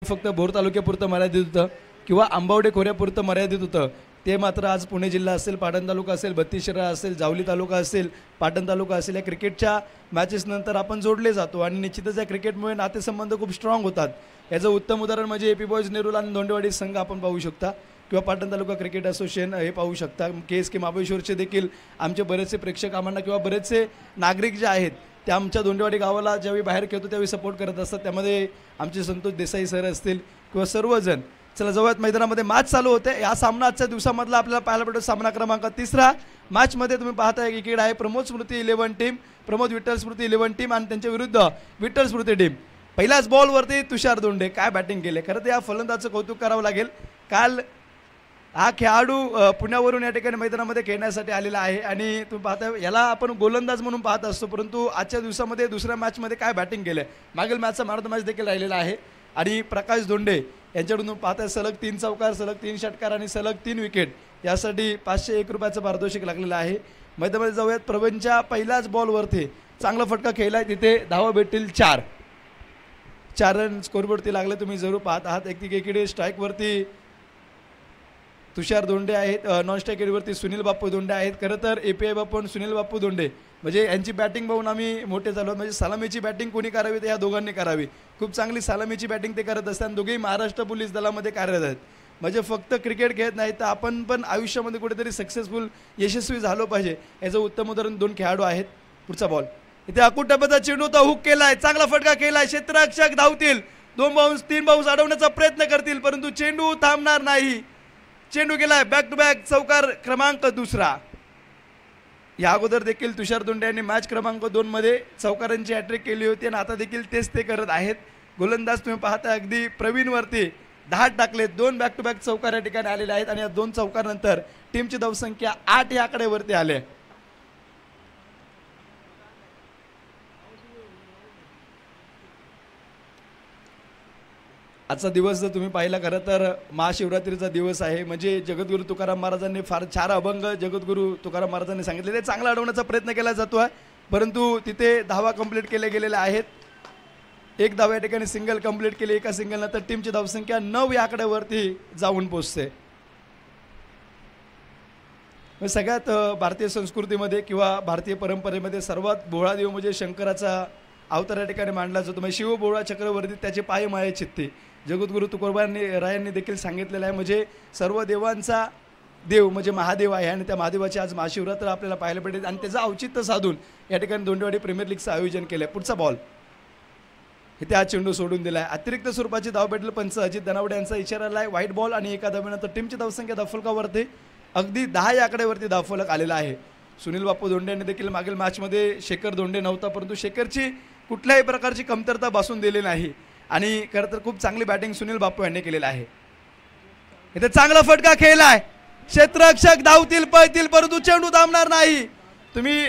फक्त भोर तालुक्यापुरतं मर्यादित होतं किंवा आंबावडे खोऱ्यापुरतं मर्यादित होतं ते मात्र आज पुणे जिल्हा असेल, पाटण तालुका असेल, बत्तीस शिराळा असेल, जावली तालुका असेल, पाटण तालुका असेल, या क्रिकेटच्या मॅचेस नंतर आपण जोडले जातो आणि निश्चितच या क्रिकेटमुळे नातेसंबंध खूप स्ट्रॉंग होतात. याचं उत्तम उदाहरण म्हणजे एपी बॉयज नेरूल आणि धोंडेवाडी संघ आपण पाहू शकता किंवा पाटण तालुका क्रिकेट असोसिएशन हे पाहू शकता. KSK महाबळेश्वरचे देखील आमचे बरेचसे प्रेक्षक आम्हाला किंवा बरेचसे नागरिक जे आहेत ते आमच्या धोंडेवाडी गावाला ज्यावेळी बाहेर खेळतो त्यावेळी सपोर्ट करत असतात. त्यामध्ये आमचे संतोष देसाई सर असतील किंवा सर्वजण. चला जवळच मैदानामध्ये मॅच चालू होते. या सामना आजच्या दिवसामधला आपल्याला पाहायला भेटतो सामना क्रमांक 3. मॅचमध्ये तुम्ही पाहताय इकडे आहे प्रमोद स्मृती 11 टीम, प्रमोद विठ्ठल स्मृती 11 टीम आणि त्यांच्या विरुद्ध विठ्ठल स्मृती टीम. पहिल्याच बॉलवरती तुषार दोंडे काय बॅटिंग केले. खरं तर या फलंदाजाचं कौतुक करावं लागेल. काल हा खेळाडू पुण्यावरून या ठिकाणी मैदानामध्ये खेळण्यासाठी आलेला आहे आणि तुम्ही पाहता याला आपण गोलंदाज म्हणून पाहत असतो, परंतु आजच्या दिवसामध्ये दुसऱ्या मॅचमध्ये काय बॅटिंग केलं. मागील मॅचचा मॅन ऑफ द मॅच देखील राहिलेला आहे आणि प्रकाश दोंडे यांच्याकडून तुम्ही पाहताय सलग 3 चौकार, सलग 3 षटकार आणि सलग 3 विकेट. यासाठी 501 रुपयाचं पारितोषिक लागलेलं आहे. मैदानामध्ये जाऊयात. प्रवीणच्या पहिल्याच बॉलवरती चांगला फटका खेळलाय, तिथे धावा भेटतील 4 रन स्कोरबोर्डती लागले. तुम्ही जरूर पाहत आहात. एकीकडे स्ट्राईकवरती तुषार दोंडे आहेत, नॉन स्ट्राईकवरती सुनील बापू दोंडे आहेत. खरं तर API बापू आणि सुनील बापू दोंडे म्हणजे यांची बॅटिंग पाहून आम्ही मोठे झालो. म्हणजे सलामीची बॅटिंग कोणी करावी तर या दोघांनी करावी. खूप चांगली सलामीची बॅटिंग ते करत असतात. दोघेही महाराष्ट्र पोलीस दलामध्ये कार्यरत आहेत. म्हणजे फक्त क्रिकेट खेळत नाही तर आपण पण आयुष्यामध्ये कुठेतरी सक्सेसफुल यशस्वी झालो पाहिजे. याचं उत्तम उदाहरण 2 खेळाडू आहेत. पुढचा बॉल इथे अकुटबद्ध चेंडू तर हुक केलाय, चांगला फटका केलाय. क्षेत्ररक्षक धावतील, 2 बाउन्स 3 बाउन्स अडवण्याचा प्रयत्न करतील, परंतु चेंडू थांबणार नाही. चेंडू गेलाय बॅक टू बॅक चौकार क्रमांक 2. या अगोदर देखील तुषार दोंडे यांनी मॅच क्रमांक 2 मध्ये चौकारांची हॅट्रिक केली होती आणि आता देखील तेच ते करत आहेत. गोलंदाज तुम्ही पाहता अगदी प्रवीणवरती 10 टाकले, 2 बॅक टू बॅक चौकार या ठिकाणी आलेले आहेत आणि या 2 चौकारानंतर टीमची धावसंख्या 8 या आकड्यावरती आले. आजचा दिवस जर तुम्ही पाहिला खरं तर महाशिवरात्रीचा दिवस आहे. म्हणजे जगद्गुरू तुकाराम महाराजांनी फार 4 अभंग जगद्गुरू तुकाराम महाराजांनी सांगितले. ते चांगला अडवण्याचा प्रयत्न केला जातो आहे, परंतु तिथे धावा कंप्लीट केले गेलेले आहेत. 1 धाव या ठिकाणी सिंगल कंप्लीट केली. एका सिंगल नंतर टीमची धावसंख्या 9 या आकड्यावरती जाऊन पोचते. सगळ्यात भारतीय संस्कृतीमध्ये किंवा भारतीय परंपरेमध्ये सर्वात भोळा देव म्हणजे शंकराचा अवतार या ठिकाणी मांडला जातो. म्हणजे शिव भोळा चक्रवर्ती त्याचे पाय माये चित्ते जगद्गुरू तुकोबांनी रायांनी देखील सांगितलेलं आहे. म्हणजे सर्व देवांचा देव म्हणजे महादेव आहे आणि त्या महादेवाची आज महाशिवरात्र आपल्याला पाहायला भेटेल आणि त्याचं औचित्य साधून या ठिकाणी धोंडेवाडी प्रीमियर लीगचं आयोजन केलं आहे. पुढचा बॉल इथे हा चेंडू सोडून दिला आहे. अतिरिक्त स्वरूपाची धाव भेटलं. पंच अजित धनावडे यांचा इशारा आला आहे. व्हाईट बॉल आणि एका धावेनंतर टीमची धावसंख्या धावफलकावरती अगदी 10 या आकड्यावरती धावफलक आलेला आहे. सुनील बापू दोंडे यांनी देखील मागील मॅचमध्ये शेखर दोंडे नव्हता, परंतु शेखरची कुठल्याही प्रकारची कमतरता भासून दिली नाही आणि खरं तर खूप चांगली बॅटिंग सुनील बापू यांनी केलेलं आहे. इथे चांगला फटका खेळलाय. क्षेत्ररक्षक धावतील, पळतील, परंतु चेंडू थांबणार नाही. तुम्ही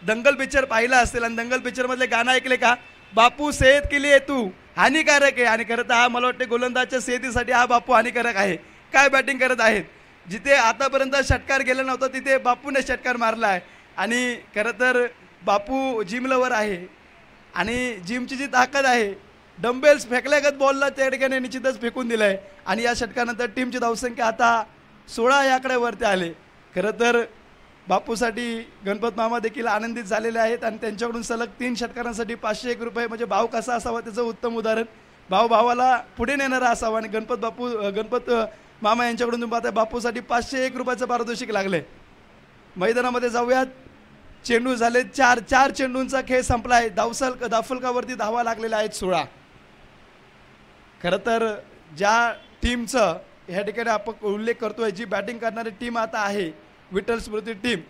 दंगल पिक्चर पाहिला असेल आणि दंगल पिक्चर मधले गाणं ऐकले का, बापू सेहत के लिए तू हानिकारक आहे. आणि खरं तर हा मला वाटतं गोलंदाजच्या सेहतीसाठी हा बापू हानिकारक आहे. काय बॅटिंग करत आहेत. जिथे आतापर्यंत षटकार गेला नव्हता तिथे बापूने षटकार मारला आहे आणि खरं तर बापू जिम लवर आहे आणि जिमची जी ताकद आहे, डंबेल्स फेकल्यागत बॉलला त्या ठिकाणी निश्चितच फेकून दिलं आहे आणि या षटकानंतर टीमची धावसंख्या आता 16 या आकड्यावरती आले. खरं तर बापूसाठी गणपत मामा देखील आनंदित झालेले आहेत आणि त्यांच्याकडून सलग 3 षटकारांसाठी 501 रुपये. म्हणजे भाव कसा असावा त्याचं उत्तम उदाहरण. भाव भावाला पुढे नेणारा असावा आणि गणपत मामा यांच्याकडून तुम्ही पाहताय बापूसाठी 501 रुपयाचं पारितोषिक लागले. मैदानामध्ये जाऊयात. चेंडू झाले 4 चेंडूंचा खेळ संपला आहे. धावफलकावरती धावा लागलेल्या आहेत 16. खरं तर ज्या टीमचं ह्या ठिकाणी आपण उल्लेख करतोय, जी बॅटिंग करणारी टीम आता आहे विठ्ठल स्मृती टीम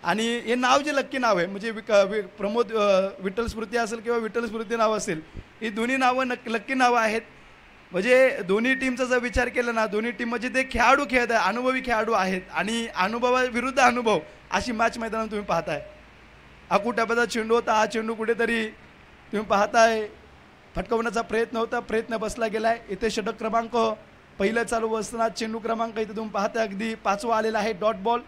आणि हे नाव जे लक्की नाव आहे म्हणजे प्रमोद विठ्ठल स्मृती असेल किंवा विठ्ठल स्मृती नाव असेल, ही दोन्ही नावं लक्की नावं आहेत. म्हणजे दोन्ही टीमचा जर विचार केला ना, दोन्ही टीम म्हणजे ते खेळाडू खेळत आहे, अनुभवी खेळाडू आहेत आणि अनुभवाविरुद्ध अनुभव अशी मॅच मैदानात तुम्ही पाहताय. अकुटबद्ध चेंडू होता. हा चेंडू कुठेतरी तुम्ही पाहताय फटकवण्याचा प्रयत्न होता, प्रयत्न बसला गेलाय. इथे षटक क्रमांक पहिलं चालू असताना चेंडू क्रमांक इथे तुम्ही पाहताय अगदी 5वा आलेला आहे. Dot ball.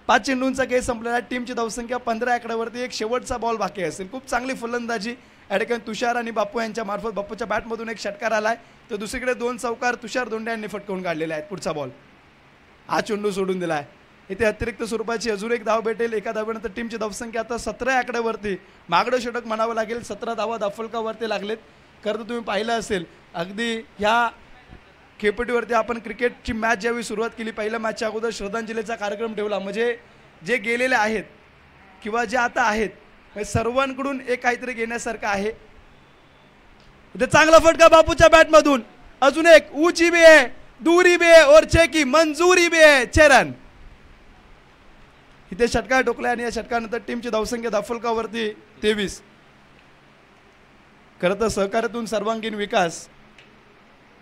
5 चेंडूंचा खेळ संपलेला आहे. टीमची धावसंख्या 15 आकड्यावरती. एक शेवटचा बॉल बाकी असेल. खूप चांगली फलंदाजी या ठिकाणी तुषार आणि बापू यांच्या मार्फत बापूच्या बॅटमधून एक षटकार आलाय, तर दुसरीकडे 2 चौकार तुषार दोंडे यांनी फटकावून काढलेले आहेत. पुढचा बॉल हा चेंडू सोडून दिलाय. इथे अतिरिक्त स्वरूपाची अजून एक धाव भेटेल. एका धावेनंतर टीमची धावसंख्या आता 17 आकड्यावरती. मागडं षटक म्हणावं लागेल. 17 धावा धाफलकावरती लागलेत. खरं तर तुम्ही पाहिलं असेल अगदी ह्या खेपेटीवरती आपण क्रिकेटची मॅच ज्यावेळी सुरुवात केली, पहिल्या मॅचच्या अगोदर श्रद्धांजलीचा कार्यक्रम ठेवला. म्हणजे जे गेलेले आहेत किंवा जे आता आहेत सर्वांकडून एक काहीतरी घेण्यासारखं आहे. इथे चांगला फटका बापूच्या बॅटमधून. अजून एक ऊंची भी आहे, दूरी भी आहे और छे की मंजूरी भी आहे. 6 रन. इथे षटकार ठोकलाय आणि या षटकानंतर टीमची धावसंख्या धाफलकावरती 23. खरं तर सहकार्यातून सर्वांगीण विकास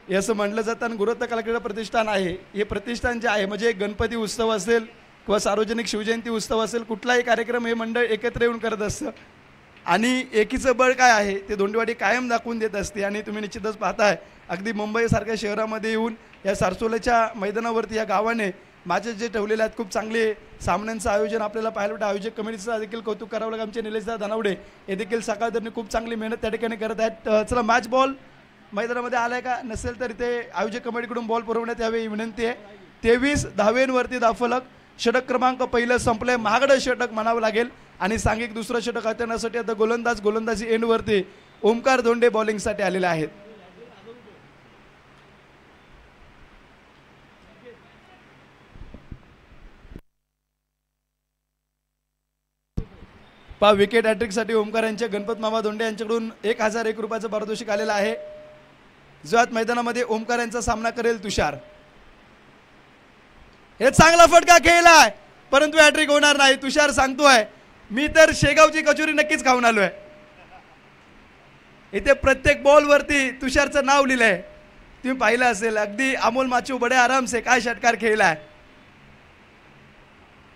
हे असं म्हटलं जातं आणि गुरुदत्त कला क्रीडा प्रतिष्ठान आहे. हे प्रतिष्ठान जे आहे म्हणजे गणपती उत्सव असेल किंवा सार्वजनिक शिवजयंती उत्सव असेल, कुठलाही कार्यक्रम हे मंडळ एकत्र येऊन करत असतं आणि एकीचं बळ काय आहे ते धोंडेवाडी कायम दाखवून देत असते. आणि तुम्ही निश्चितच पाहताय अगदी मुंबईसारख्या शहरामध्ये येऊन या सारसोल्याच्या मैदानावरती या गावाने मॅचेस जे ठेवलेले आहेत, खूप चांगले सामन्यांचं आयोजन आपल्याला पाहायला भेटतं. आयोजक कमिटीचं देखील कौतुक करावं लागेल. आमचे निलेशदा धनावडे हे देखील सकाळधरने खूप चांगली मेहनत त्या ठिकाणी करत आहेत. चला मॅच बॉल मैदानामध्ये आलाय का नसेल तर इथे आयोजक कमिटीकडून बॉल पुरवण्यात यावे ही विनंती आहे. 23 धावेंवरती धाफलक. षटक क्रमांक पहिलं संपलंय. महागडं षटक म्हणावं लागेल आणि सांघिक दुसरं षटक हाताळण्यासाठी आता गोलंदाजी एंडवरती ओमकार धोंडे बॉलिंगसाठी आलेले आहेत. विकेट हॅट्रिकसाठी ओमकार यांच्या गणपत मामा धोंडे यांच्याकडून 1001 रुपयाचं पारितोषिक आलेलं आहे. जो आज मैदानामध्ये ओमकार यांचा सामना करेल तुषार. हे चांगला फटका खेळलाय परंतु हॅट्रिक होणार नाही. तुषार सांगतोय मी तर शेगावची कचोरी नक्कीच खाऊन आलोय. इथे प्रत्येक बॉल वरती तुषारचं नाव लिहिलंय. तुम्ही पाहिलं असेल अगदी अमोल माचू बडे आराम से काय षटकार खेळलाय.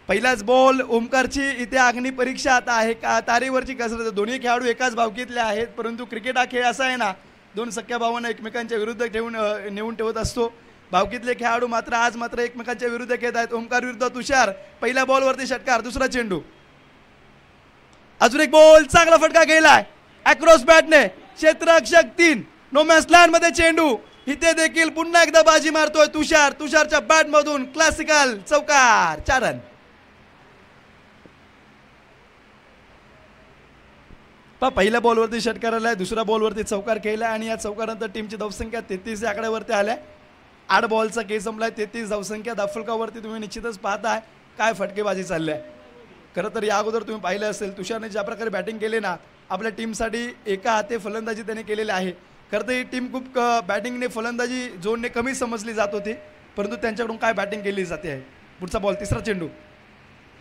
पहिलाच बॉल ओमकारची इथे अग्नी परीक्षा आता आहे का तारेवरची कसरत. दोन्ही खेळाडू एकाच भावकीतले आहेत परंतु क्रिकेट हा खेळ असा आहे ना, दोन सख्या भावांना एकमेकांच्या विरुद्ध नेऊन ठेवत असतो. भावकीतले खेळाडू मात्र आज मात्र एकमेकांच्या विरुद्ध खेळत आहेत. ओमकार विरुद्ध तुषार. पहिल्या बॉलवरती षटकार. दुसरा चेंडू. अजून एक बॉल. चांगला फटका गेलाय अक्रॉस बॅटने. क्षेत्ररक्षक 3. नो मॅन्स लँड मध्ये चेंडू. इथे देखील पुन्हा एकदा बाजी मारतोय तुषार. तुषारच्या बॅट मधून क्लासिकल चौकार. 4 रन. पहिल्या बॉलवरती षटकार आलाय. दुसऱ्या बॉलवरती चौकार खेळलाय आणि या चौकारानंतर टीमची धावसंख्या 33 या आकड्यावरती आल्या. 8 बॉलचा खेळ संपलाय. 33 धावसंख्या दाफलकावरती. तुम्ही निश्चितच पाहताय काय फटकेबाजी चालली आहे. खरं तर या अगोदर तुम्ही पाहिलं असेल तुषारने ज्या प्रकारे बॅटिंग केली ना, आपल्या टीमसाठी एका हाते फलंदाजी त्याने केलेली आहे. खरं तर ही टीम खूप बॅटिंगने फलंदाजी जोडणे कमी समजली जात होती परंतु त्यांच्याकडून काय बॅटिंग केली जाते आहे. पुढचा बॉल. तिसरा चेंडू.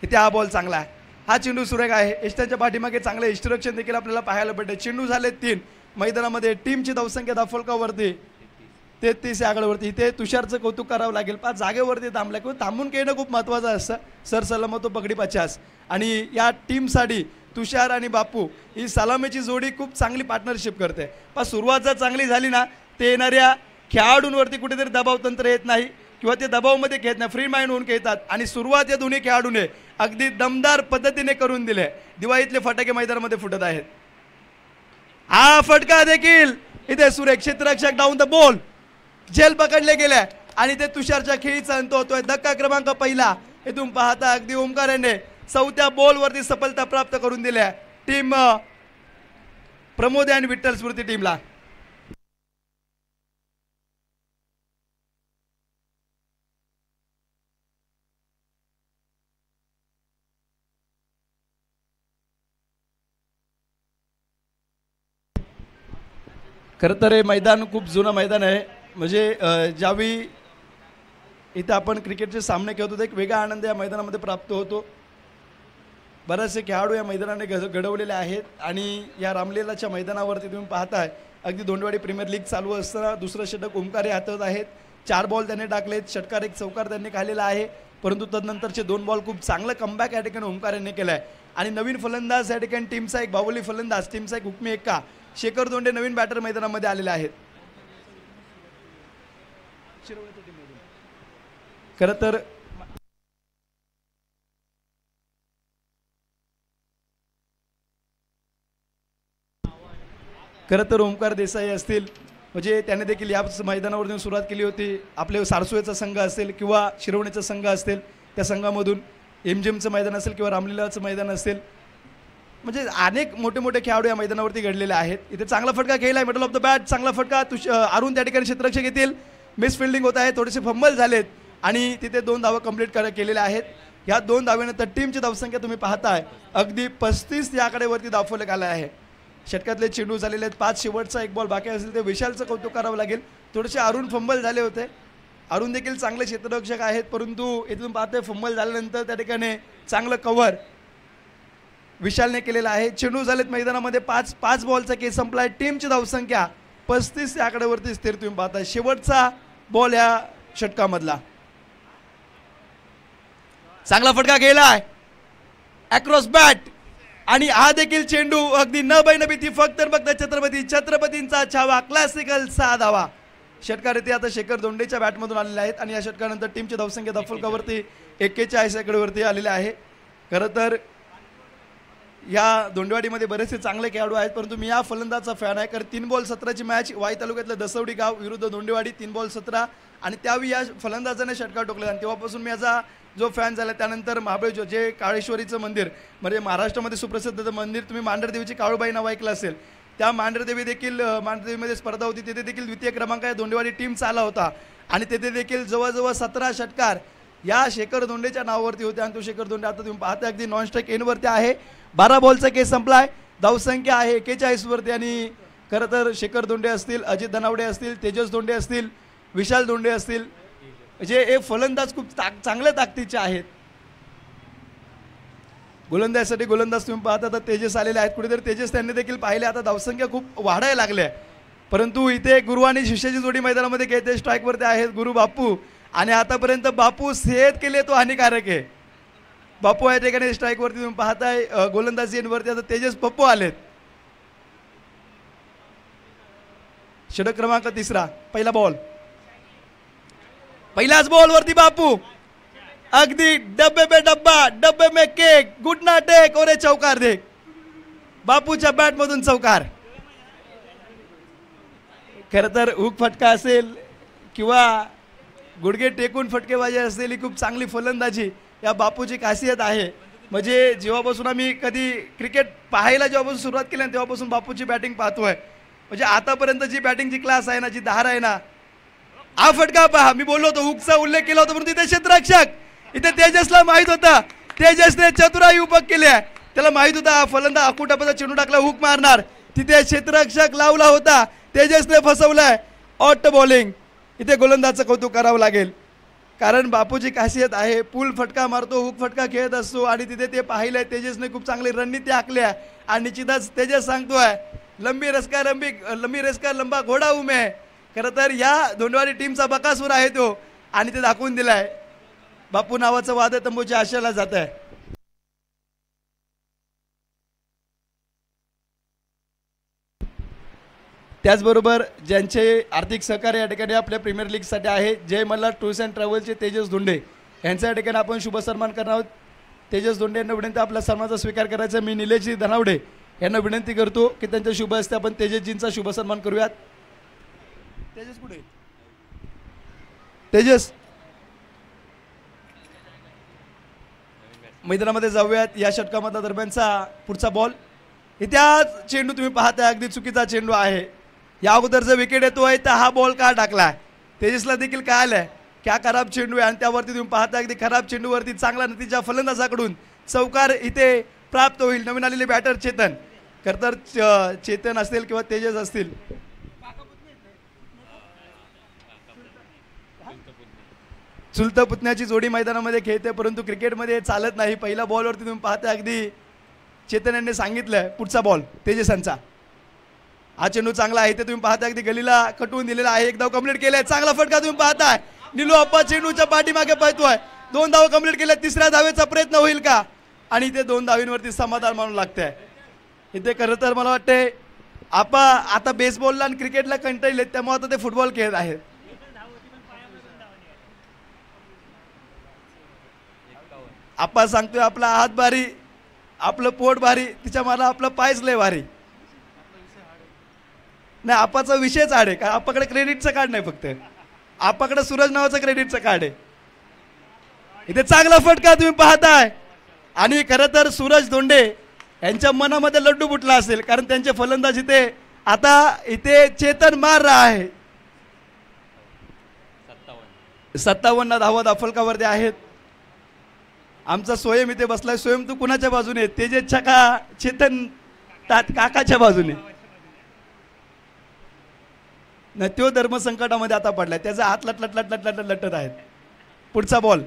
इथे हा बॉल चांगला आहे. हा चेंडू सुरेख आहे. यष्टांच्या पाठीमागे चांगलं इन्स्ट्रक्शन देखील आपल्याला पाहायला भेटते. चेंडू झाले 3 मैदानामध्ये. टीमची धावसंख्या दाफलकावरती 33 या आकड्यावरती. इथे तुषारचं कौतुक करावं लागेल. 5 जागेवरती थांबला किंवा थांबून खेळणं खूप महत्त्वाचं असतं. सर सलामतो पगडी 50. आणि या टीमसाठी तुषार आणि बापू ही सलामीची जोडी खूप चांगली पार्टनरशिप करते. पण सुरुवात जर चांगली झाली ना ते येणाऱ्या खेळाडूंवरती कुठेतरी दबाव तंत्र येत नाही किंवा ते दबावमध्ये खेळत नाही. फ्री माइंड होऊन खेळतात आणि सुरुवात या दोन्ही खेळाडूने अगदी दमदार पद्धतीने करून दिले. दिवाळीतले फटाके मैदानामध्ये फुटत आहेत. हा फटका देखील इथे सुरेख. क्षेत्ररक्षक डाऊन द बॉल. झेल पकडले गेले आणि ते तुषारच्या खेळीचा अंत होतोय. धक्का क्रमांक पहिला. इथून पाहता अगदी ओमकार यांनी 4थ्या बॉलवरती सफलता प्राप्त करून दिल्या टीम प्रमोद आणि विठ्ठल स्मृती टीमला. खरं तर हे मैदान खूप जुनं मैदान आहे. म्हणजे ज्यावेळी इथं आपण क्रिकेटचे सामने खेळत होतो एक वेगळा आनंद या मैदानामध्ये प्राप्त होतो. बरेचसे खेळाडू या मैदानाने घडवलेले आहेत आणि या रामलीलाच्या मैदानावरती तुम्ही पाहताय अगदी धोंडेवाडी प्रीमियर लीग चालू असताना दुसरं षटक ओमकार हे हातात आहेत. 4 बॉल त्यांनी टाकलेत. षटकार 1 चौकार त्यांनी खाल्लेला आहे परंतु तदनंतरचे 2 बॉल खूप चांगलं कमबॅक या ठिकाणी ओमकार यांनी केलं आहे. आणि नवीन फलंदाज या ठिकाणी टीमचा एक बाहुबली फलंदाज, टीमचा एक हुकमी एक्का शेखर धोंडे नवीन बॅटर मैदानामध्ये आलेले आहेत. खरं तर खरं तर ओमकार देसाई असतील, म्हणजे त्याने देखील या मैदानावरून सुरुवात केली होती. आपले सारसुळेचा संघ असेल किंवा शिरवणीचा संघ असेल, त्या संघामधून एमजीएमचं मैदान असेल किंवा रामलीलाचं मैदान असेल, म्हणजे अनेक मोठे मोठे खेळाडू या मैदानावरती घडलेले आहेत. इथे चांगला फटका खेळला आहे, मिडल ऑफ द बॅट चांगला फटका. अरुण त्या ठिकाणी क्षेत्ररक्षक येतील, मिस फिल्डिंग होत आहे, थोडेसे फंबल झालेत आणि तिथे 2 धावा कंप्लीट केलेल्या आहेत. ह्या 2 धावेनंतर टीमची धावसंख्या तुम्ही पाहताय अगदी 35 या आकडेवरती धावफलक आला आहे. षटकातले चेंडू झालेले आहेत 5, शेवटचा 1 बॉल बाकी असेल ते विशालचं कौतुक करावं लागेल. थोडेसे अरुण फंबल झाले होते, अरुण देखील चांगले क्षेत्ररक्षक आहेत, परंतु इथून पाहतोय फंबल झाल्यानंतर त्या ठिकाणी चांगलं कव्हर विशालने केलेला आहे. चेंडू झालेत मैदानामध्ये 5 बॉलचा केस संपलाय. टीमची धावसंख्या 35 या आकड्यावरती स्थिर तुम्ही पाहताय. शेवटचा बॉल या षटकामधला चांगला फटका गेलाय अक्रॉस बॅट आणि हा देखील चेंडू अगदी न भीती फक्त छत्रपतींचा छावा क्लासिकल 6 धावा. षटकार येथे आता शेखर दोंडेच्या बॅटमधून आलेले आहेत आणि या षटकानंतर टीमची धावसंख्या धावफलकावरती 41 आकडेवरती आलेले आहे. खरं तर या दोंडेवाडीमध्ये बरेचसे चांगले खेळाडू आहेत, परंतु मी या फलंदाचा फॅन आहे. कारण 3 बॉल 17ची मॅच वाई तालुक्यातलं दसवडी गाव विरुद्ध दोंडेवाडी, 3 बॉल 17 आणि त्यावेळी या फलंदाजाने षटकार टोकले आणि तेव्हापासून मी याचा जो फॅन झाला. त्यानंतर महाबळेश्वर जे काळेश्वरीचं मंदिर म्हणजे महाराष्ट्रामध्ये सुप्रसिद्ध मंदिर, तुम्ही मांढरदेवीची काळूबाई नाव ऐकलं असेल, त्या मांढरदेवी देखील मांढरदेवीमध्ये स्पर्धा होती, तिथे देखील द्वितीय क्रमांक या दोंडेवाडी टीमचा आला होता आणि तिथे देखील जवळजवळ 17 षटकार या शेखर दोंडेच्या नावावरती होते आणि तो शेखर दोंडे आता तुम्ही पाहता अगदी नॉन स्ट्राईक एनवरती आहे. 12 बॉलचा केस संपलाय, धावसंख्या आहे 41 वरती आणि खरं तर शेखर दोंडे असतील, अजित धनावडे असतील, तेजस दोंडे असतील, विशाल दोंडे असतील, जे हे फलंदाज खूप चांगल्या ताकदीचे आहेत. गोलंदाजीसाठी गोलंदाज तुम्ही पाहता तर तेजस आलेले आहेत, कुठेतरी तेजस त्यांनी देखील पाहिले. आता धावसंख्या खूप वाढायला लागल्या, परंतु इथे गुरु आणि शिष्याची जोडी मैदानामध्ये खेळते. स्ट्राईकवरती आहेत गुरु बापू आणि आतापर्यंत बापू सेहत केले तो हानिकारक आहे. बापू या ठिकाणी स्ट्राईकवरती तुम्ही पाहताय. गोलंदाजी वरती आता तेजस पप्पू आलेत. षटक क्रमांक 3, पहिला बॉल, पहिल्याच बॉल वरती बापू अगदी डब्बे में डब्बा, डब्बे में केक, गुटना टेक और चौकार देख. बापूच्या बॅट मधून चौकार. खरं तर हुक फटका असेल किंवा गुडघे टेकून फटकेबाजी असलेली खूप चांगली फलंदाजी या बापूची खासियत आहे. म्हणजे जेव्हापासून आम्ही कधी क्रिकेट पाहायला जेव्हापासून सुरुवात केली ना तेव्हापासून बापूची बॅटिंग पाहतोय. म्हणजे आतापर्यंत जी बॅटिंगची क्लास आहे ना, जी धार आहे ना, हा फटका पहा. मी बोललो होतो हुकचा उल्लेख केला होता, परंतु इथे क्षेत्ररक्षक, इथे तेजसला माहित होता, तेजसने चतुराई उपक केल्या. त्याला माहित होता हा फलंदाज अकुटापाचा चेंडू टाकला हुक मारणार, तिथे क्षेत्ररक्षक लावला होता, तेजसने फसवलाय. ऑट बॉलिंग. इथे गोलंदाजचं कौतुक करावं लागेल, कारण बापूची खासियत आहे पूल फटका मारतो, हुक फटका खेळत असतो आणि तिथे ते पाहिलंय. तेजसने खूप चांगली रणनीती आखल्या आणि निश्चितच तेजस सांगतोय लंबी रेस का लंबा घोडा हूं मैं. खरं तर या दोंडेवाडी टीमचा बकासूर आहे तो आणि ते दाखवून दिलाय. बापू नावाचं वादळ तंबूच्या आशेला जात आहे. त्याचबरोबर ज्यांचे आर्थिक सहकार्य या ठिकाणी आपल्या प्रीमियर लीगसाठी आहे, जय मल्हार टूर्स अँड ट्रॅव्हल्सचे तेजस दोंडे यांच्या ठिकाणी आपण शुभ सन्मान करणार आहोत. तेजस दोंडे यांना विनंती आपल्या सन्मानाचा स्वीकार करायचा. मी निलेशजी धनावडे यांना विनंती करतो की त्यांच्या शुभ हस्ते आपण तेजसजींचा शुभ सन्मान करूयात. तेजस कुठे? तेजस मैदानामध्ये जाऊयात. या षटकामधला दरम्यानचा पुढचा बॉल, इथे चेंडू तुम्ही पाहताय अगदी चुकीचा चेंडू आहे. या अगोदर जर विकेट येतोय तर हा बॉल का टाकलाय? तेजसला देखील काय आलंय क्या खराब चेंडू आहे आणि त्यावरती तुम्ही पाहता अगदी खराब चेंडूवरती चांगला नतीजा फलंदाजाकडून चौकार इथे प्राप्त होईल. नवीन आलेले बॅटर चेतन, खरं तर चेतन असतील किंवा तेजस असतील, चुलत पुतण्याची जोडी मैदानामध्ये खेळते, परंतु क्रिकेटमध्ये चालत नाही. पहिल्या बॉलवरती तुम्ही पाहता अगदी चेतन यांनी सांगितलंय पुढचा बॉल तेजसांचा. हा चेंडू चांगला आहे, ते तुम्ही पाहता अगदी गलीला कटवून दिलेला आहे. 1 धाव कंप्लीट केलाय. चांगला फटका तुम्ही पाहताय. निलू अप्पा चेंडूच्या पाठीमागे पळतोय. 2 धाव कंप्लीट केल्या. 3ऱ्या धावेचा प्रयत्न होईल का? आणि इथे 2 धावींवरती समाधान मानू लागतंय. इथे खरं तर मला वाटतंय आपा आता बेसबॉलला आणि क्रिकेटला कंटाळलेत, त्यामुळे आता ते फुटबॉल खेळत आहेत. आपा सांगतोय आपला हात भारी, आपलं पोट भारी, तिच्या मला आपलं पायच लय भारी. नाही, आपाचा विषयच आड आहे का? आपाकडे क्रेडिटचं कार्ड नाही, फक्त आपाकडे सूरज नावाचं क्रेडिटचं कार्ड आहे. इथे चांगला फटका तुम्ही पाहताय. आणि खरं तर सूरज धोंडे यांच्या मनामध्ये लड्डू फुटला असेल, कारण त्यांचे फलंदाज इथे आता इथे चेतन मार रहा आहे. 57 धावा फलकावरती आहेत. आमचा स्वयं इथे बसलाय. स्वयं तू कुणाच्या बाजूने? तेजेशच्या का चेतन काकाच्या बाजूने? नाही, तो धर्मसंकटामध्ये आता पडलाय, त्याचा हात लटलट आहेत. पुढचा बॉल.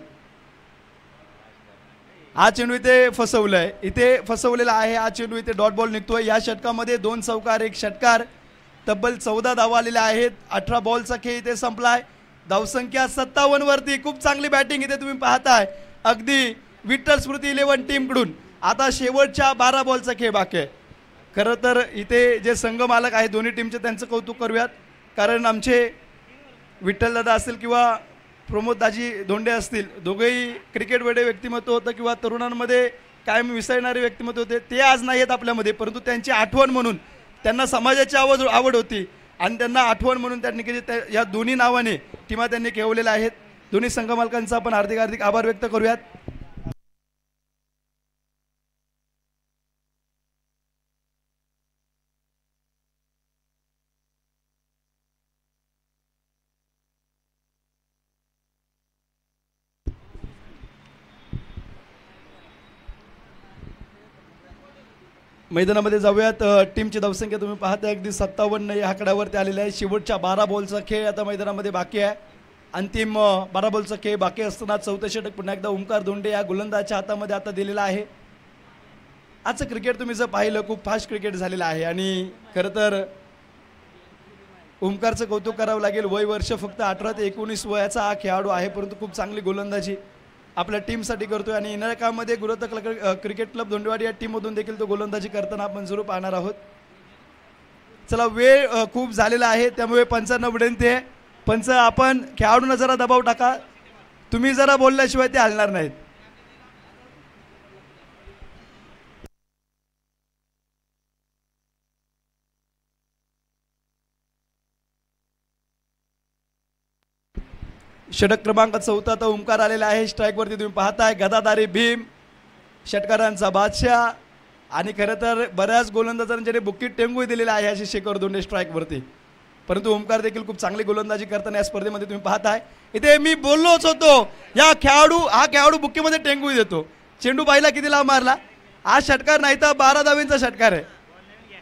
हा चेंडू इथे फसवलाय, इथे फसवलेला आहे. हा चेंडू इथे डॉट बॉल निघतोय. या षटकामध्ये 2 चौकार 1 षटकार, तब्बल 14 धावा आलेल्या आहेत. 18 बॉलचा खेळ इथे संपलाय. धावसंख्या 57 वरती. खूप चांगली बॅटिंग इथे तुम्ही पाहताय, अगदी विठ्ठल स्मृती 11 टीमकडून. आता शेवटच्या 12 बॉलचा खेळ बाकी आहे. खरं तर इथे जे संघ मालक आहेत दोन्ही टीमचे, त्यांचं कौतुक करूयात, कारण आमचे विठ्ठलदादा असतील किंवा प्रमोददाजी धोंडे असतील, दोघेही क्रिकेट वेडे व्यक्तिमत्व होतं किंवा तरुणांमध्ये कायम विसरणारे व्यक्तिमत्व होते. ते आज नाही आहेत आपल्यामध्ये, परंतु त्यांची आठवण म्हणून, त्यांना समाजाची आवड होती आणि त्यांना आठवण म्हणून त्यांनी या दोन्ही नावाने टीमा त्यांनी खेळवलेल्या आहेत. दोन्ही संघ मालकांचा आपण हार्दिक आभार व्यक्त करूयात. मैदानामध्ये जाऊयात. टीमची धावसंख्या तुम्ही पाहता अगदी 57 या आकड्यावरती आलेली आहे. शेवटच्या 12 बॉलचा खेळ आता मैदानामध्ये बाकी आहे. अंतिम 12 बॉलचा खेळ बाकी असताना चौथे षटक पुन्हा एकदा ओमकार धोंडे या गोलंदाजाच्या हातामध्ये आता दिलेला आहे. आजचं क्रिकेट तुम्ही जर पाहिलं, खूप फास्ट क्रिकेट झालेलं आहे आणि खरं तर ओमकारचं कौतुक करावं लागेल. वय वर्ष फक्त 18 ते 19 वयाचा हा खेळाडू आहे, परंतु खूप चांगली गोलंदाजी आपल्या टीमसाठी करतोय आणि येणाऱ्या काळामध्ये गुरुतक क्रिकेट क्लब धोंडेवाडी या टीममधून देखील तो गोलंदाजी करताना आपण जरूर पाहणार आहोत. चला, वेळ खूप झालेला आहे, त्यामुळे पंचांना विनंती आहे, पंच आपण खेळाडूंना जरा दबाव टाका. तुम्ही जरा बोलल्याशिवाय ते हलणार नाहीत. षटक क्रमांक 14 तर ओमकार आलेला आहे. स्ट्राईकवरती तुम्ही पाहताय गदाधारी भीम, षटकारांचा बादशाह आणि खरं तर बऱ्याच गोलंदाजांनी बुकीट टेंगू दिलेला आहे अशी शेखर धोंडे स्ट्राईकवरती, परंतु ओमकार देखील खूप चांगली गोलंदाजी करताना या स्पर्धेमध्ये तुम्ही पाहताय. इथे मी बोललोच होतो, हा खेळाडू बुकीमध्ये टेंगू देतो. चेंडू पाहिला किती लांब मारला. हा षटकार नाही तर 12 धावेंचा षटकार आहे.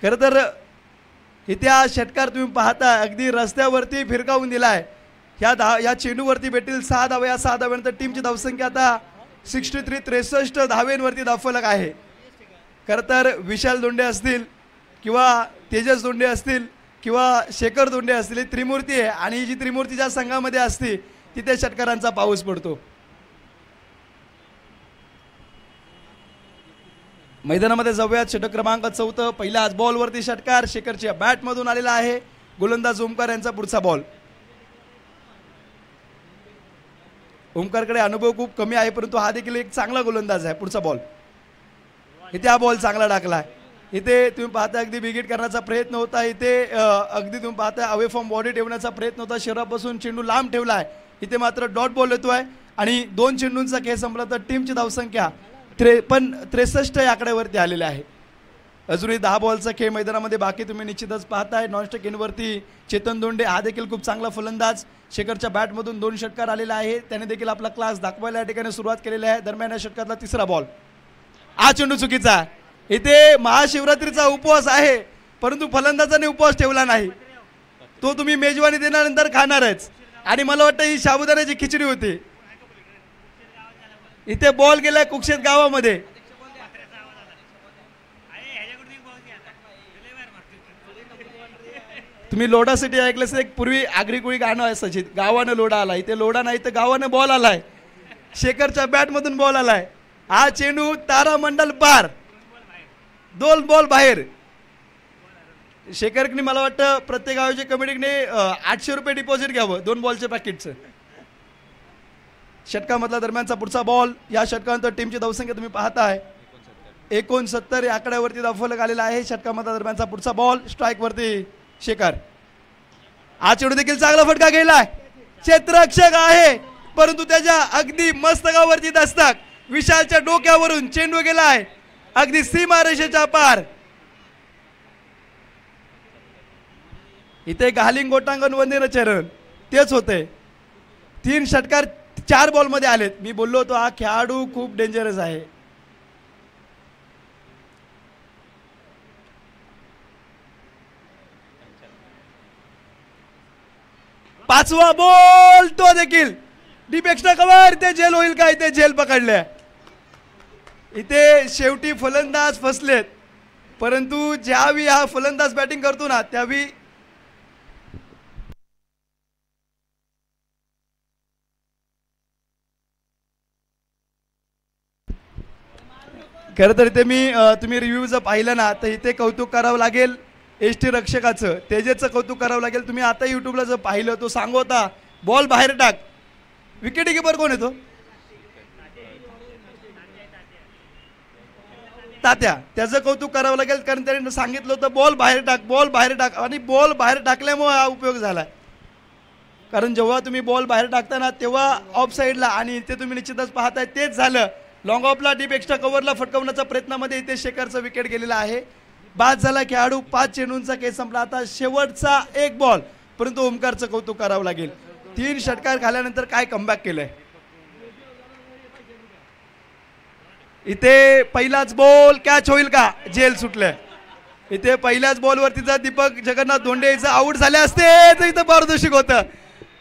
खरं तर इथे हा षटकार तुम्ही पाहताय अगदी रस्त्यावरती फिरकावून दिला आहे. या चेंडूवरती भेटतील 6 धावे. या 6 धाव्यानंतर टीमची धावसंख्या आता 63 धावेंवरती धावफलक आहे. खरं तर विशाल धोंडे असतील किंवा तेजस धोंडे असतील किंवा शेखर धोंडे असतील, ही त्रिमूर्ती आहे आणि ही जी त्रिमूर्ती ज्या संघामध्ये असते तिथे षटकारांचा पाऊस पडतो. मैदानामध्ये जाऊयात. षटक क्रमांक 14 पहिल्या आज बॉलवरती षटकार शेखरच्या बॅटमधून आलेला आहे. गोलंदाज ओमकार यांचा पुढचा बॉल. ओमकारकडे अनुभव खूप कमी आहे, परंतु हा देखील एक चांगला गोलंदाज आहे. पुढचा बॉल. इथे हा बॉल चांगला टाकला. इथे तुम्ही पाहता अगदी बिगिट करण्याचा प्रयत्न होता. इथे अगदी तुम्ही पाहता अवे फ्रॉम बॉडी ठेवण्याचा प्रयत्न होता. शरीरापासून चेंडू लांब ठेवला आहे. इथे मात्र डॉट बॉल येतोय आणि 2 चेंडूंचा खेळ संपला तर टीमची धावसंख्या 63 या आकड्यावरती आलेली आहे. अजूनही 10 बॉलचा खेळ मैदानामध्ये बाकी तुम्ही निश्चितच पाहताय. नॉनस्टिक इनवरती चेतन धोंडे हा देखील खूप चांगला फलंदाज. शेखरच्या बॅटमधून 2 षटकार आलेला आहे. त्याने देखील आपला क्लास दाखवायला या ठिकाणी सुरुवात केलेली आहे. दरम्यान या षटकातला तिसरा बॉल. हा चेंडू चुकीचा. इथे महाशिवरात्रीचा उपवास आहे, परंतु फलंदाजाने उपवास ठेवला नाही. तो तुम्ही मेजवानी देण्यानंतर खाणारच आणि मला वाटतं ही साबुदाण्याची खिचडी होती. इथे बॉल गेलाय कुक्षेत गावामध्ये. तुम्ही लोढा सिटी ऐकलं एक पूर्वी आगरी कुळी गाणं असायची, गावानं लोढा आला. इथे लोढा नाही तर गावानं बॉल आलाय. शेखरच्या बॅटमधून बॉल आलाय. हा चेंडू तारामंडल पार. 2 बॉल बाहेर. शेखरने मला वाटतं प्रत्येक आयोजक कमिटीने 800 रुपये डिपॉझिट घ्यावं 2 बॉलच्या पॅकेटचं. षटकामधला दरम्यानचा पुढचा बॉल. या षटकानंतर टीमची धावसंख्या तुम्ही पाहताय 69 या आकड्यावरती धावफलक आलेला आहे. षटकामधला दरम्यानचा पुढचा बॉल. स्ट्राईकवरती शेखर. हा चेंडू देखील चांगला फटका गेलाय. क्षेत्ररक्षक आहे परंतु त्याच्या अगदी मस्तकावरती दस्तक. विशालच्या डोक्यावरून चेंडू गेलाय अगदी सीमारेषेच्या पार. इथे घालिंग गोटांगण वंदेन चरण तेच होते. 3 षटकार 4 बॉल मध्ये आलेत. मी बोललो होतो हा खेळाडू खूप डेंजरस आहे. पाचवा बॉल तो देखील डीप एक्स्ट्रा कव्हर. इथे झेल होईल का? इथे झेल पकडल्या. इथे शेवटी फलंदाज फसलेत परंतु ज्यावेळी हा फलंदाज बॅटिंग करतो ना त्यावेळी खरं तर इथे मी तुम्ही रिव्ह्यू जर पाहिलं ना तर इथे कौतुक करावं लागेल एसटी रक्षकाचं. तेजेचं कौतुक करावं लागेल. तुम्ही आता युट्यूबला जर पाहिलं तो सांगोता बॉल बाहेर टाक. विकेट कीपर कोण येतो? तात्या. त्याचं कौतुक करावं लागेल कारण त्याने सांगितलं होतं बॉल बाहेर टाक, बॉल बाहेर टाक. आणि बॉल बाहेर टाकल्यामुळे हा उपयोग झाला. कारण जेव्हा तुम्ही बॉल बाहेर टाकताना तेव्हा ऑफ साईडला आणि इथे तुम्ही निश्चितच पाहताय तेच झालं. लॉंग ऑफला डीप एक्स्ट्रा कव्हरला फटकवण्याच्या प्रयत्नामध्ये इथे शेखरचा विकेट गेलेला आहे. बाद झाला खेळाडू. 5 चेंडूंचा खेळ संपला. आता शेवटचा 1 बॉल परंतु ओमकारचं कौतुक करावं लागेल. 3 षटकार खाल्यानंतर काय कमबॅक केलंय. इथे पहिलाच बॉल कॅच होईल का? झेल सुटलंय. इथे पहिल्याच बॉलवरती जर दीपक जगन्नाथ धोंडे आउट झाले असते तर इथं पारदर्शक होतं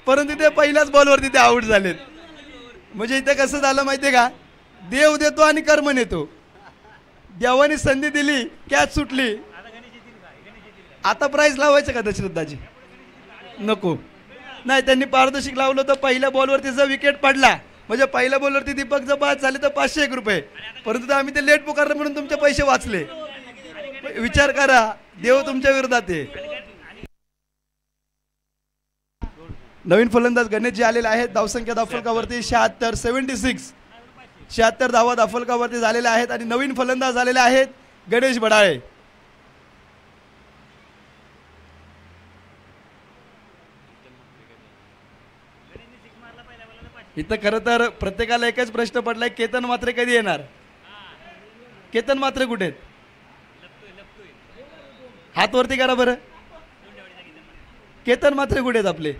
परंतु इथे पहिल्याच बॉलवरती ते आउट झालेत. म्हणजे इथे कसं झालं माहितीये का? देव देतो आणि कर्म नेतो. देवाने संधी दिली कॅच सुटली. आता प्राइस लावायचं का दशरथदाजी? नको. नाही त्यांनी पारदर्शक लावलं तर पहिल्या बॉलवरती जर विकेट पडला म्हणजे पहिल्या बॉलवरती दीपक जर बाद झाले तर 501 रुपये परंतु आम्ही ते लेट पुकारलं म्हणून तुमचे पैसे वाचले. विचार करा देव तुमच्या विरोधात आहे. नवीन फलंदाज गणेशजी आलेले आहेत. धावसंख्या दाफलकावरती 76 धावा दाफलकावरती झालेल्या आहेत आणि नवीन फलंदाज झालेले आहेत गणेश बडाळे. इथं खरं तर प्रत्येकाला एकच प्रश्न पडलाय केतन मात्रे कधी येणार? केतन मात्रे कुठे आहेत? हात वरती करा बरं. केतन मात्रे कुठे आहेत आपले?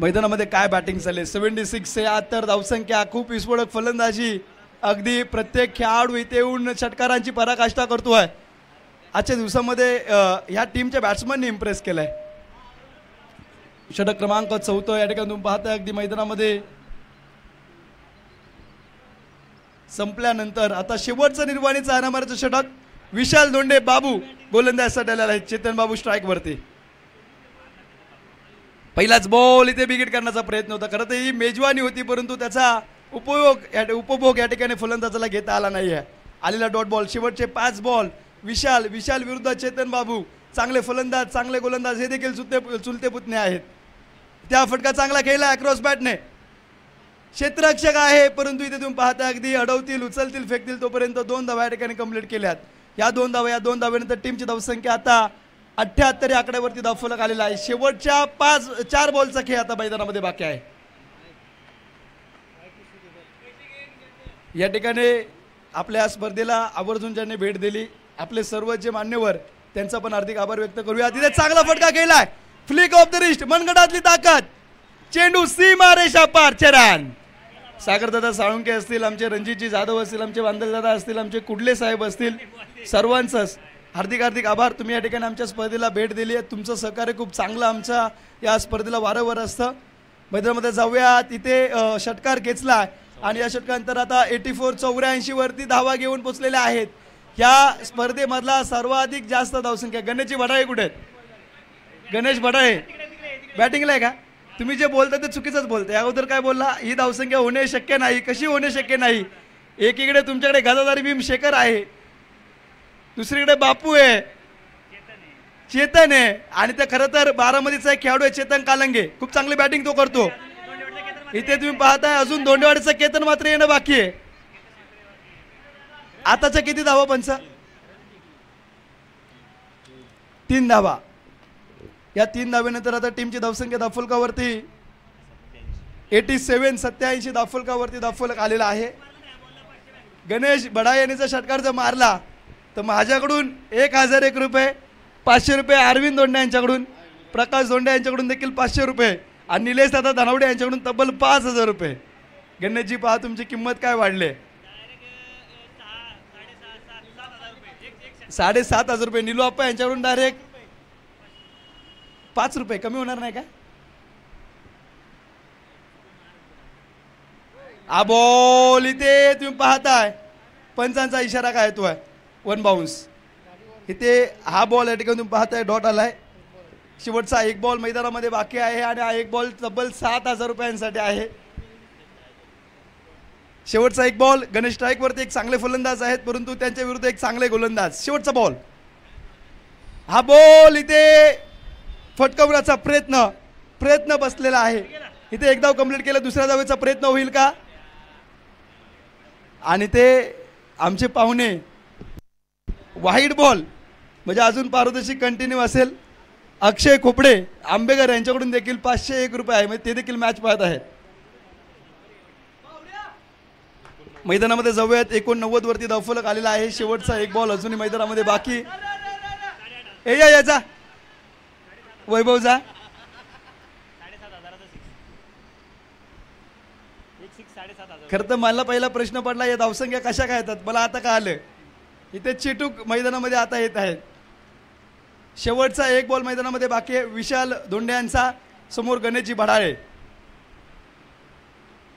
मैदानामध्ये काय बॅटिंग चालले. 76 धावसंख्या. खूप विस्फोटक फलंदाजी. अगदी प्रत्येक खेळाडू इथे येऊन षटकारांची पराकाष्ठा करतोय. आजच्या दिवसामध्ये ह्या टीमच्या बॅट्समनने इम्प्रेस केलाय. षटक क्रमांक 4 या ठिकाणी तुम्ही पाहताय अगदी मैदानामध्ये संपल्यानंतर आता शेवटचं निर्वाणीचं आरामाचं षटक. विशाल धोंडे बाबू गोलंदाजसाठी आलेला आहे. चेतन बाबू स्ट्राईक वरती. पहिलाच बॉल इथे बिगिट करण्याचा प्रयत्न होता. खरं तर ही मेजवानी होती परंतु त्याचा उपभोग या ठिकाणी फलंदाजाला घेता आला नाहीये. आलेला डॉट बॉल. शेवटचे 5 बॉल विशाल विरुद्ध चेतन बाबू. चांगले फलंदाज चांगले गोलंदाज हे देखील चुलते पुतणे आहेत. त्या फटका चांगला खेळला अक्रॉस बॅटने. क्षेत्ररक्षक आहे परंतु इथे तुम्ही पाहता अगदी अडवतील उचलतील फेकतील तोपर्यंत 2 धावा या ठिकाणी कंप्लीट केल्यात. या 2 धाव्यानंतर टीमची धावसंख्या आता 78 या आकड्यावरती धावफलक आलेला आहे. शेवटच्या 4 बॉलचा खेळ आता मैदानामध्ये बाकी आहे. या ठिकाणी आपल्या स्पर्धेला आवर्जून ज्यांनी भेट दिली आपले सर्व जे मान्यवर त्यांचा पण हार्दिक आभार व्यक्त करूया. तिथे चांगला फटका केलाय. Flick of the wrist. मनगटातली ताकद. चेंडू सीमा रेषा पार. चरण सागरदादा साळुंके असतील आमचे रणजितजी जाधव असतील आमचे वांदलदादा असतील आमचे कुडले साहेब असतील सर्वांचंच हार्दिक आभार. तुम्ही या ठिकाणी आमच्या स्पर्धेला भेट दिली आहे. तुमचं सहकार्य खूप चांगलं आमच्या या स्पर्धेला वारंवार असतं. मैदानामध्ये जाऊया. तिथे षटकार खेचला आणि या षटकानंतर आता 84 वरती धावा घेऊन पोचलेल्या आहेत. या स्पर्धेमधला सर्वाधिक जास्त धावसंख्या. गणेशजी भडाळे कुठे आहेत? गणेश भडाळे बॅटिंगला आहे का? तुम्ही जे बोलता ते चुकीचंच बोलताय. अगोदर काय बोलला? ही धावसंख्या होणे शक्य नाही. कशी होणे शक्य नाही? एकीकडे तुमच्याकडे गदाधारी भीम शेखर आहे दुसरीकडे बापू आहे चेतन आहे आणि ते खरं तर बारामतीचा एक खेळाडू आहे चेतन कालंगे. खूप चांगली बॅटिंग तो करतो. इथे तुम्ही पाहताय अजून धोंडेवाडीचा केतन मात्र येणं बाकी आहे. आताच्या किती धावा पंच? 3 धावा. या 3 धावेनंतर आता टीमची धावसंख्या धावफलकावरती 87 धावफलकावरती धावफलक आलेला आहे. गणेश बडाळे यांनी जर षटकार जर मारला तर माझ्याकडून 1001 रुपये, 500 रुपये अरविंद दोंडे यांच्याकडून, प्रकाश दोंडे यांच्याकडून देखील 500 रुपये आणि निलेश दादा धनावडे यांच्याकडून तब्बल 5000 रुपये. गणेशजी पहा तुमची किंमत काय वाढली. 7,500 रुपये. निलू आप्पा यांच्याकडून डायरेक्ट 5 रुपये कमी होणार नाही का? हा बॉल इथे तुम्ही पाहताय पंचांचा इशारा काय तो आहे, 1 बाउन्स. इथे हा बॉल या ठिकाणी तुम्ही पाहताय डॉट आलाय. शेवटचा 1 बॉल मैदानामध्ये बाकी आहे आणि हा 1 बॉल तब्बल 7,000 रुपयांसाठी आहे. शेवटचा 1 बॉल. गणेश स्ट्राईकवरती एक चांगले फलंदाज आहेत परंतु त्यांच्या विरुद्ध एक चांगले गोलंदाज. शेवटचा बॉल. हा बॉल इथे फटकावण्याचा प्रयत्न बसलेला आहे. इथे 1 धाव कंप्लीट केला, दुसऱ्या धावेचा प्रयत्न होईल का? आणि ते आमचे पाहुणे वाईट बॉल म्हणजे अजून पारदर्शी कंटिन्यू असेल. अक्षय खोपडे आंबेकर यांच्याकडून देखील 501 रुपये आहे, म्हणजे ते देखील मॅच पाहत आहेत. मैदानामध्ये जाऊयात. 89 वरती धावफलक आलेला आहे. शेवटचा 1 बॉल अजूनही मैदानामध्ये बाकी. याचा वैभव जा. खरं तर मला पहिला प्रश्न पडला या धावसंख्या कशा काय येतात, मला आता कळालं. इथे चिटूक मैदानामध्ये आता येत आहेत. शेवटचा 1 बॉल मैदानामध्ये बाकी आहे. विशाल धोंडे यांचा समोर गणेशजी बडाळे.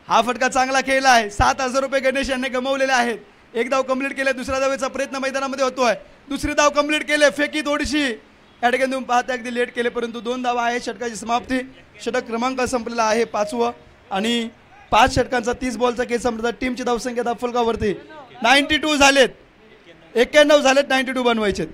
हा फटका चांगला खेळला आहे. 7,000 रुपये गणेश यांनी गमावलेले आहेत. 1 धाव कंप्लीट केले, दुसऱ्या धावेचा प्रयत्न मैदानामध्ये होतोय. दुसरी धाव कंप्लीट केले, फेकी थोडीशी या ठिकाणी तुम्ही पाहता अगदी लेट केले परंतु 2 धावा आहे. षटकाची समाप्ती. षटक क्रमांक संपलेला आहे 5वं आणि 5 षटकांचा 30 बॉलचा खेळ संपला. टीमची धावसंख्या धावफलकावरती 92 झालेत. 91 झालेत, 92 बनवायचे.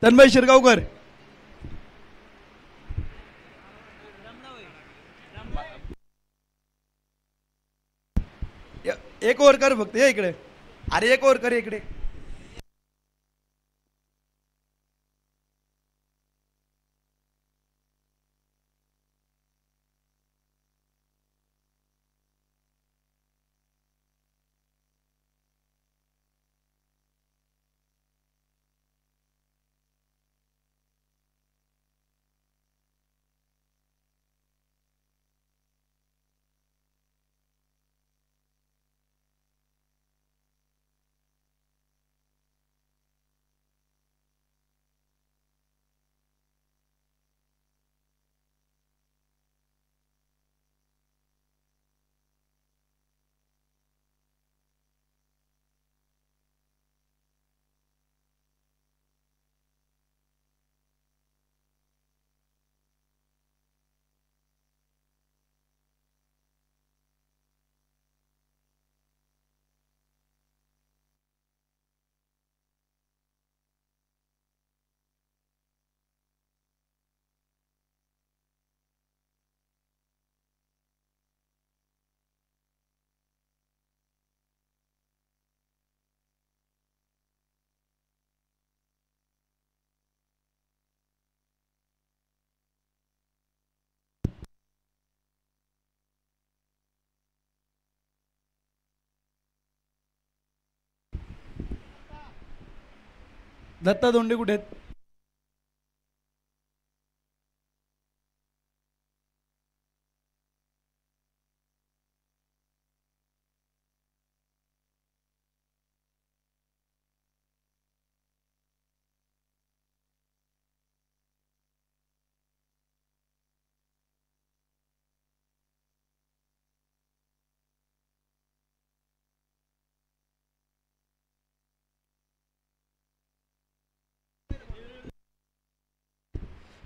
तन्मय शिरगावकर. एक ओव्हर कर फक्त, ये इकडे. अरे एक ओव्हर कर इकडे. दत्ता दोंडे कुठे आहेत?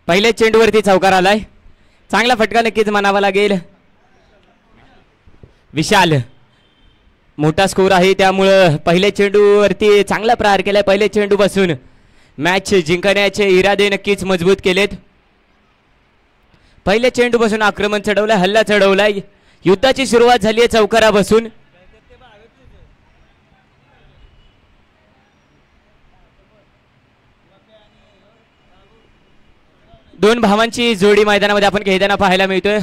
पहिल्या चेंडूवरती चौकार आलाय. चांगला फटका नक्कीच म्हणावा लागेल. विशाल मोठा स्कोर आहे त्यामुळं पहिल्या चेंडूवरती चांगला प्रहार केलाय. पहिले चेंडू पासून मॅच जिंकण्याचे इरादे नक्कीच मजबूत केलेत. पहिल्या चेंडू पासून आक्रमण चढवलंय, हल्ला चढवलाय. युद्धाची सुरुवात झाली आहे चौकारापासून. दोन भावांची जोडी मैदानामध्ये आपण खेळताना पाहायला मिळतोय.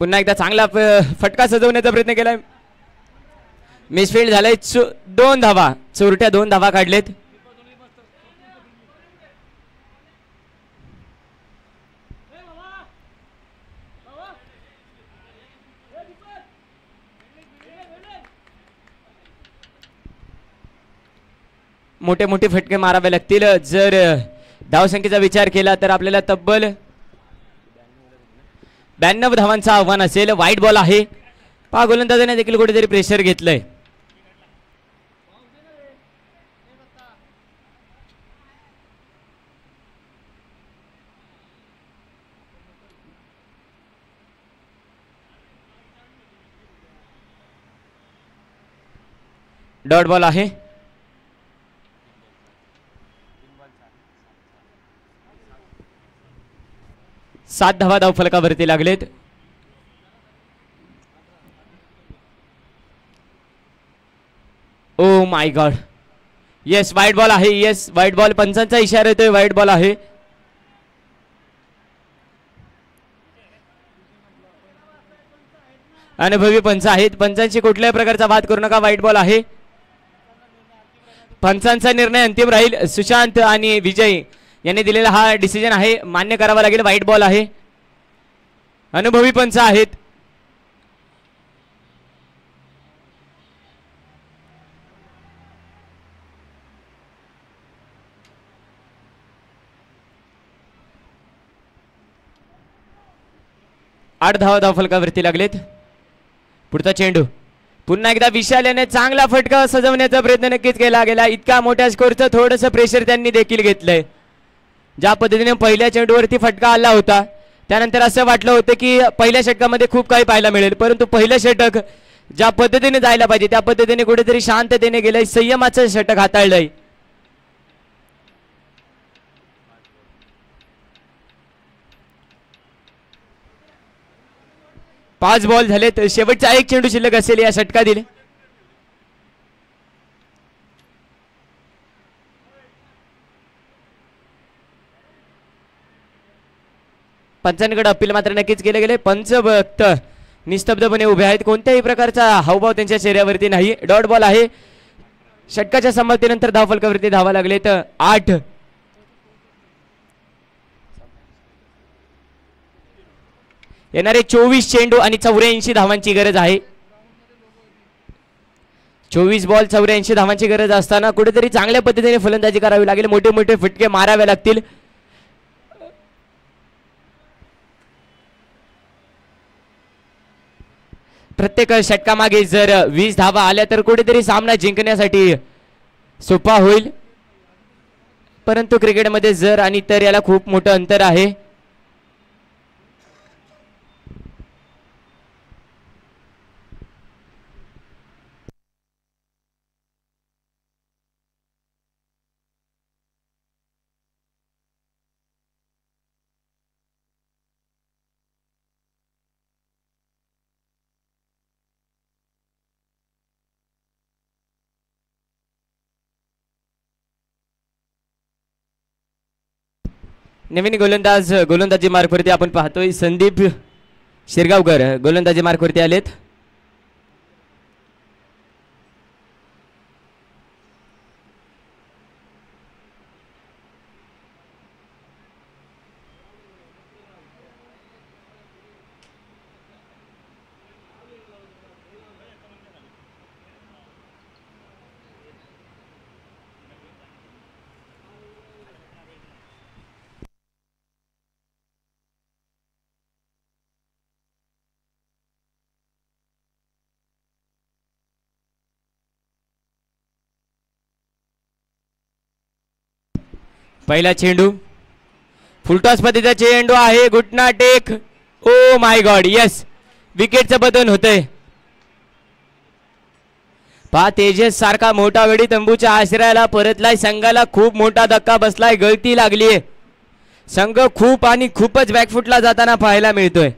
पुन्हा एकदा चांगला फटका सजवण्याचा प्रयत्न केलाय. मिसफील्ड झालाय. 2 धावा, चोरट्या 2 धावा काढलेत. मोठे मोठे फटके मारावे लागतील. जर धावसंख्येचा विचार केला तर आपल्याला तब्बल 92 धावांचं आव्हान असेल. वाईट बॉल आहे. पहा गोलंदाजाने देखील कुठेतरी प्रेशर घेतलंय. डॉट बॉल आहे. 7 धावा धाव फलकावरती लागलेत. ओ माय गॉड. येस वाईट बॉल आहे. येस वाईट बॉल. पंचांचा इशारा येतोय. वाईट बॉल आहे. अनुभवी पंच आहेत. पंचांशी कुठल्याही प्रकारचा वाद करू नका. वाईट बॉल आहे. पंचांचा निर्णय अंतिम राहील. सुशांत आणि विजय यांनी दिलेला हा डिसिजन आहे. मान्य करावा लागेल. वाईट बॉल आहे. अनुभवी पंच आहेत. आठ धावा धाव फलकावरती लागलेत. पुढचा चेंडू पुन्हा एकदा विशाल याने चांगला फटका सजवण्याचा प्रयत्न नक्कीच केला गेला. इतका मोठ्या स्कोरचं थोडंसं प्रेशर त्यांनी देखील घेतलंय. ज्या पद्धतीने पहिल्या चेंडूवरती फटका आला होता त्यानंतर असं वाटलं होतं की पहिल्या षटकामध्ये खूप काही पाहायला मिळेल, परंतु पहिलं षटक ज्या पद्धतीने जायला पाहिजे त्या पद्धतीने कुठेतरी शांततेने गेलंय, संयमाचं षटक हाताळलंय. पाच बॉल झालेत, शेवटचा एक चेंडू शिल्लक असेल या षटकातील. पंचांकडे अपील मात्र नक्कीच केले गेले. पंच फक्त निस्तब्धपणे उभे आहेत, कोणत्याही प्रकारचा हावभाव त्यांच्या चेहऱ्यावरती नाही. डॉट बॉल आहे. षटकाच्या समाप्तीनंतर धावफलकावरती धावा लागलेत 8. येणारे 24 चेंडू आणि 84 धावांची गरज आहे. 24 बॉल 84 धावांची गरज असताना कुठेतरी चांगल्या पद्धतीने फलंदाजी करावी लागेल, मोठे मोठे फटके मारावे लागतील. प्रत्येक षटकामागे जर 20 धावा आल्या तर कुठेतरी सामना जिंकण्यासाठी सोपा होईल, परंतु क्रिकेटमध्ये जर आणि तर याला खूप मोठं अंतर आहे. नवीन गोलंदाजी मार्कवरती आपण पाहतोय संदीप शिरगावकर गोलंदाजी मार्कवरती आलेत. पहिला चेंडू फुलटॉस पद्धतीचा चेंडू आहे. घुटना टेक. ओ माय गॉड, यस, विकेटचं बदन होतंय. पहा तेजस सारखा मोठा वेळी तंबूच्या आश्रयाला परतलाय. संघाला खूप मोठा धक्का बसलाय, गळती लागलीये. संघ खूप आणि खूपच बॅकफुटला जाताना पाहायला मिळतोय.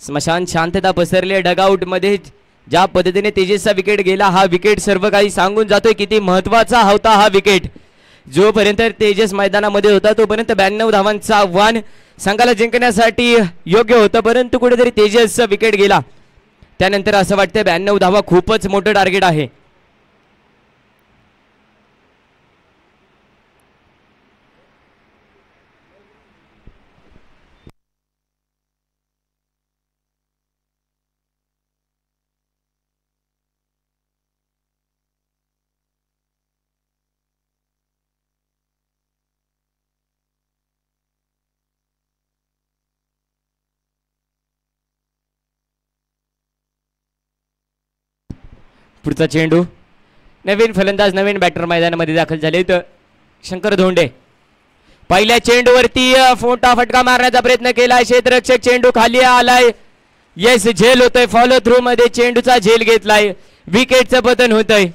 स्मशान शांतता पसरली डगआउट मध्ये. ज्या पद्धतीने तेजसचा विकेट गेला, हा विकेट सर्व काही सांगून जातोय किती महत्वाचा होता हा विकेट. जोपर्यंत तेजस मैदानामध्ये होता तोपर्यंत 92 धावांचं आव्हान संघाला जिंकण्यासाठी योग्य होतं, परंतु कुठेतरी तेजसचा विकेट गेला त्यानंतर असं वाटतं 92 धावा खूपच मोठं टार्गेट आहे. पुढचा चेंडू. नवीन फलंदाज नवीन बॅटर मैदानामध्ये दाखल झाले तर शंकर धोंडे. पहिल्या चेंडूवरती मोठा फटका मारण्याचा प्रयत्न केला. क्षेत्ररक्षक चेंडू खाली आलाय. येस, झेल होतोय. फॉलो थ्रू मध्ये चेंडूचा झेल घेतलाय. विकेटचं पतन होतंय.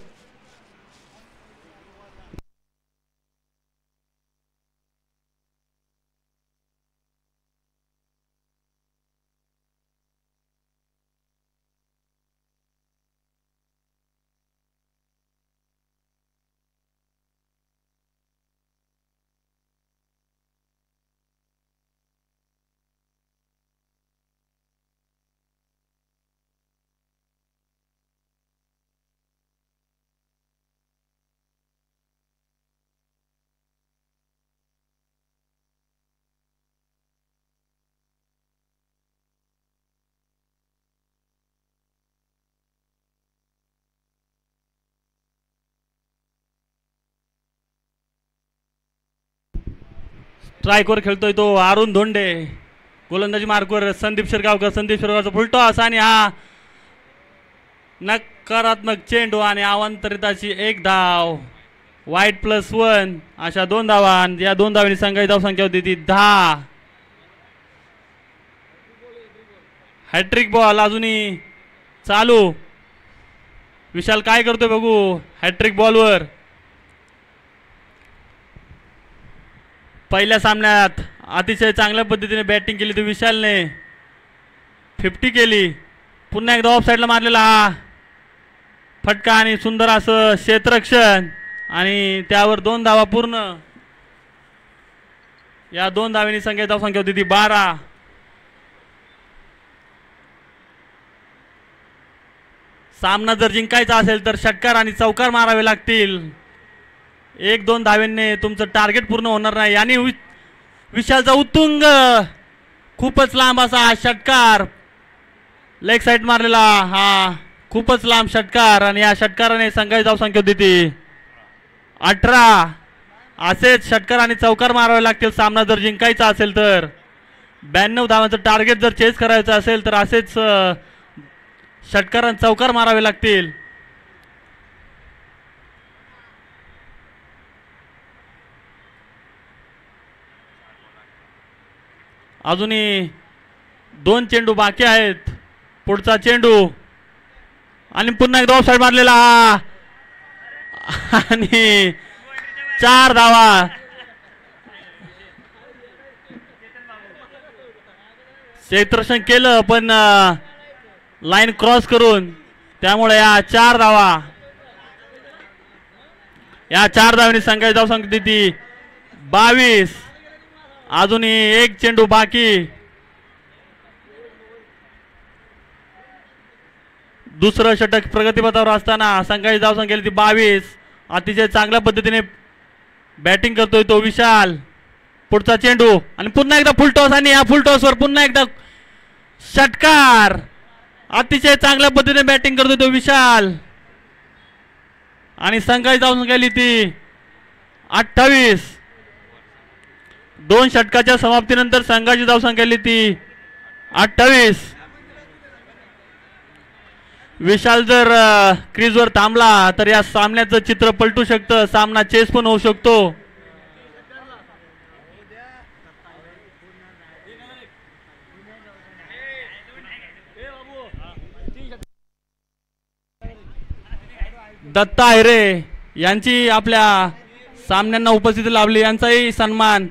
स्ट्राईकवर खेळतोय तो अरुण धोंडे. गोलंदाजी मार्कवर संदीप शिरगावकर. संदीप शिरगावचा फुलटॉस आणि हा नकारात्मक चेंडू आणि अवांतरिताची एक धाव. वाईट +1 अशा 2 धावा. या 2 धावांनी संघाची धावसंख्या होती ती 10. हॅट्रिक बॉल अजूनही चालू. विशाल काय करतोय बघू हॅट्रिक बॉलवर. पहिल्या सामन्यात अतिशय चांगल्या पद्धतीने बॅटिंग केली ती विशालने. 50 केली. पुन्हा एकदा ऑफ साईडला मारलेला हा फटका आणि सुंदर असं क्षेत्ररक्षण आणि त्यावर 2 धावा पूर्ण. या 2 धावांनी संख्या होती ती 12. सामना जर जिंकायचा असेल तर षटकार आणि चौकार मारावे लागतील. 1-2 धावेंनी तुमचं टार्गेट पूर्ण होणार नाही. आणि विशालचा उत्तुंग खूपच लांब असा षटकार लेग साईड मारलेला हा खूपच लांब षटकार आणि या षटकाराने संघाची धावसंख्या होती ती 18. असेच षटकार आणि चौकार मारावे लागतील सामना जर जिंकायचा असेल तर. 92 धावांचं टार्गेट जर चेस करायचं असेल तर असेच षटकार आणि चौकार मारावे लागतील. अजूनही 2 चेंडू बाकी आहेत. पुढचा चेंडू आणि पुन्हा एकदा ऑफ साईड मारलेला आणि 4 धावा. क्षेत्ररक्षण केलं पण लाईन क्रॉस करून त्यामुळे या 4 धावा. या 4 धावांनी संघाची धावसंख्या ती 22. अजूनही 1 चेंडू बाकी. दुसरं षटक प्रगतीपथावर असताना संघाची धावसंख्या ती 22. अतिशय चांगल्या पद्धतीने बॅटिंग करतोय तो विशाल. पुढचा चेंडू आणि पुन्हा एकदा फुल टॉस आणि या फुल टॉसवर पुन्हा एकदा षटकार. अतिशय चांगल्या पद्धतीने बॅटिंग करतोय तो विशाल आणि संघाची धावसंख्या ती 28. 2 षटकाच्या समाप्तीनंतर संघाची धावसंख्या ती 28. विशाल जर क्रीजवर थांबला तर या सामन्याचं चित्र पलटू शकतं. सामना चेस पण होऊ शकतो. दत्ता हिरे यांची आपल्या सामन्यांना उपस्थिती लाभली. यांचाही सन्मान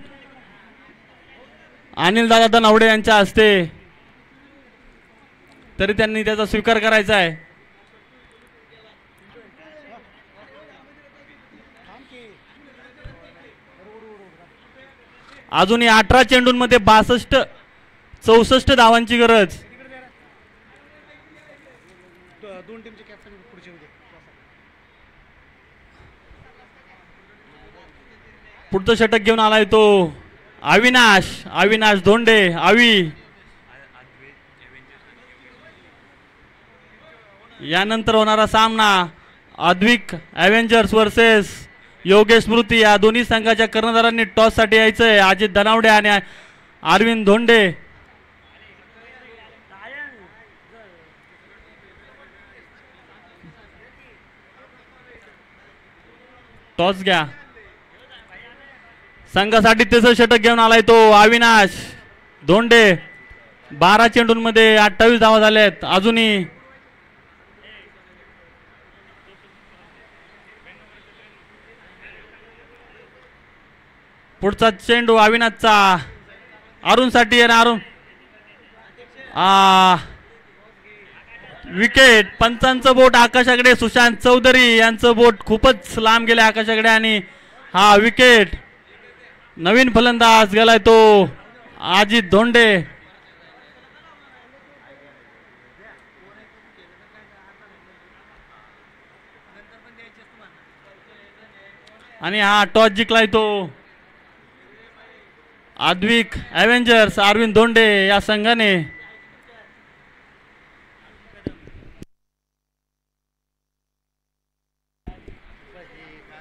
अनिल दादा दनावडे यांच्या हस्ते. तरी त्यांनी त्याचा स्वीकार करायचा आहे. अजूनही 18 चेंडूंमध्ये 64 धावांची गरज. पुढचं षटक घेऊन आलाय तो अविनाश धोंडे. यानंतर होणारा सामना अद्विक ॲव्हेंजर्स वर्सेस योगेश स्मृती. या दोन्ही संघाच्या कर्णधारांनी टॉस साठी यायचंय. अजित धनावडे आणि अरविंद धोंडे. टॉस घ्या. संघासाठी तिसरं षटक घेऊन आलाय तो अविनाश धोंडे. 12 चेंडूंमध्ये 28 धावा झाल्यात. अजूनही पुढचा चेंडू अविनाशचा अरुणसाठी आणि अरुण विकेट. पंचांचं बोट आकाशाकडे. सुशांत चौधरी यांचं बोट खूपच लांब गेले आकाशाकडे आणि हा विकेट. नवीन फलंदाज गेलाय तो अजित धोंडे. आणि हा टॉस जिंकलाय तो अद्विक ॲव्हेंजर्स अरविंद धोंडे या संघाने.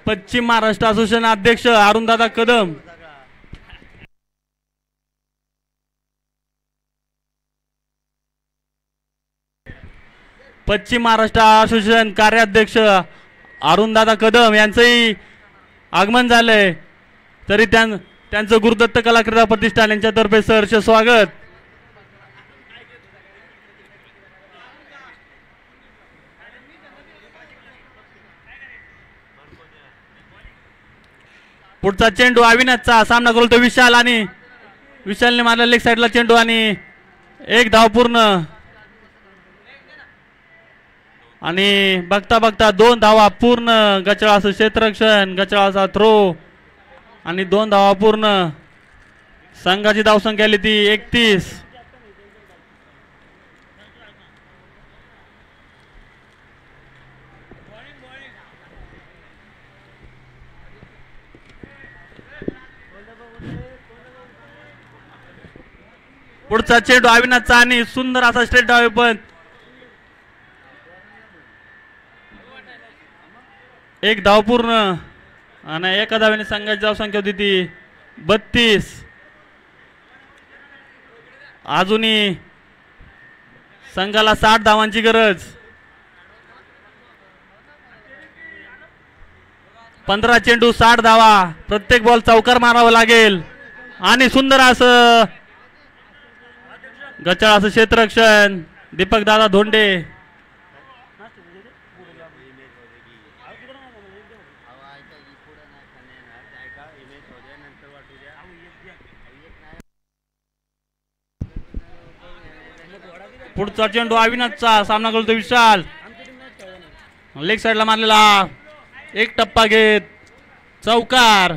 पश्चिम महाराष्ट्र असोसिएशन अध्यक्ष अरुणदादा कदम. पश्चिम महाराष्ट्र असोसिएशन कार्याध्यक्ष अरुणदादा कदम यांचंही आगमन झालंय. तरी त्यांचं गुरुदत्त कला क्रीडा प्रतिष्ठान यांच्यातर्फे सहर्ष स्वागत. पुढचा चेंडू अविनाशचा सामना करतो विशाल आणि विशालने मारला लेग साईडला चेंडू आणि एक धाव पूर्ण आणि बघता बघता 2 धावा पूर्ण. गचाळाचं क्षेत्ररक्षण, गचाळाचा थ्रो आणि 2 धावा पूर्ण. संघाची धावसंख्या आली ती 31. पुढचा चेंडू अविनाशचा आणि सुंदर असा स्ट्रेट डावे पण एक धाव पूर्ण आणि एका धावेने संघाची धावसंख्या होती ती 32. अजूनही संघाला 60 धावांची गरज. 15 चेंडू 60 धावा. प्रत्येक बॉल चौकार मारावा लागेल आणि सुंदर असं गचाळाचं क्षेत्ररक्षण दीपक दादा धोंडे. पुढचा चेंडू अविनाशचा सामना करतो विशाल. लेग साइडला मारलेला एक टप्पा घेत चौकार.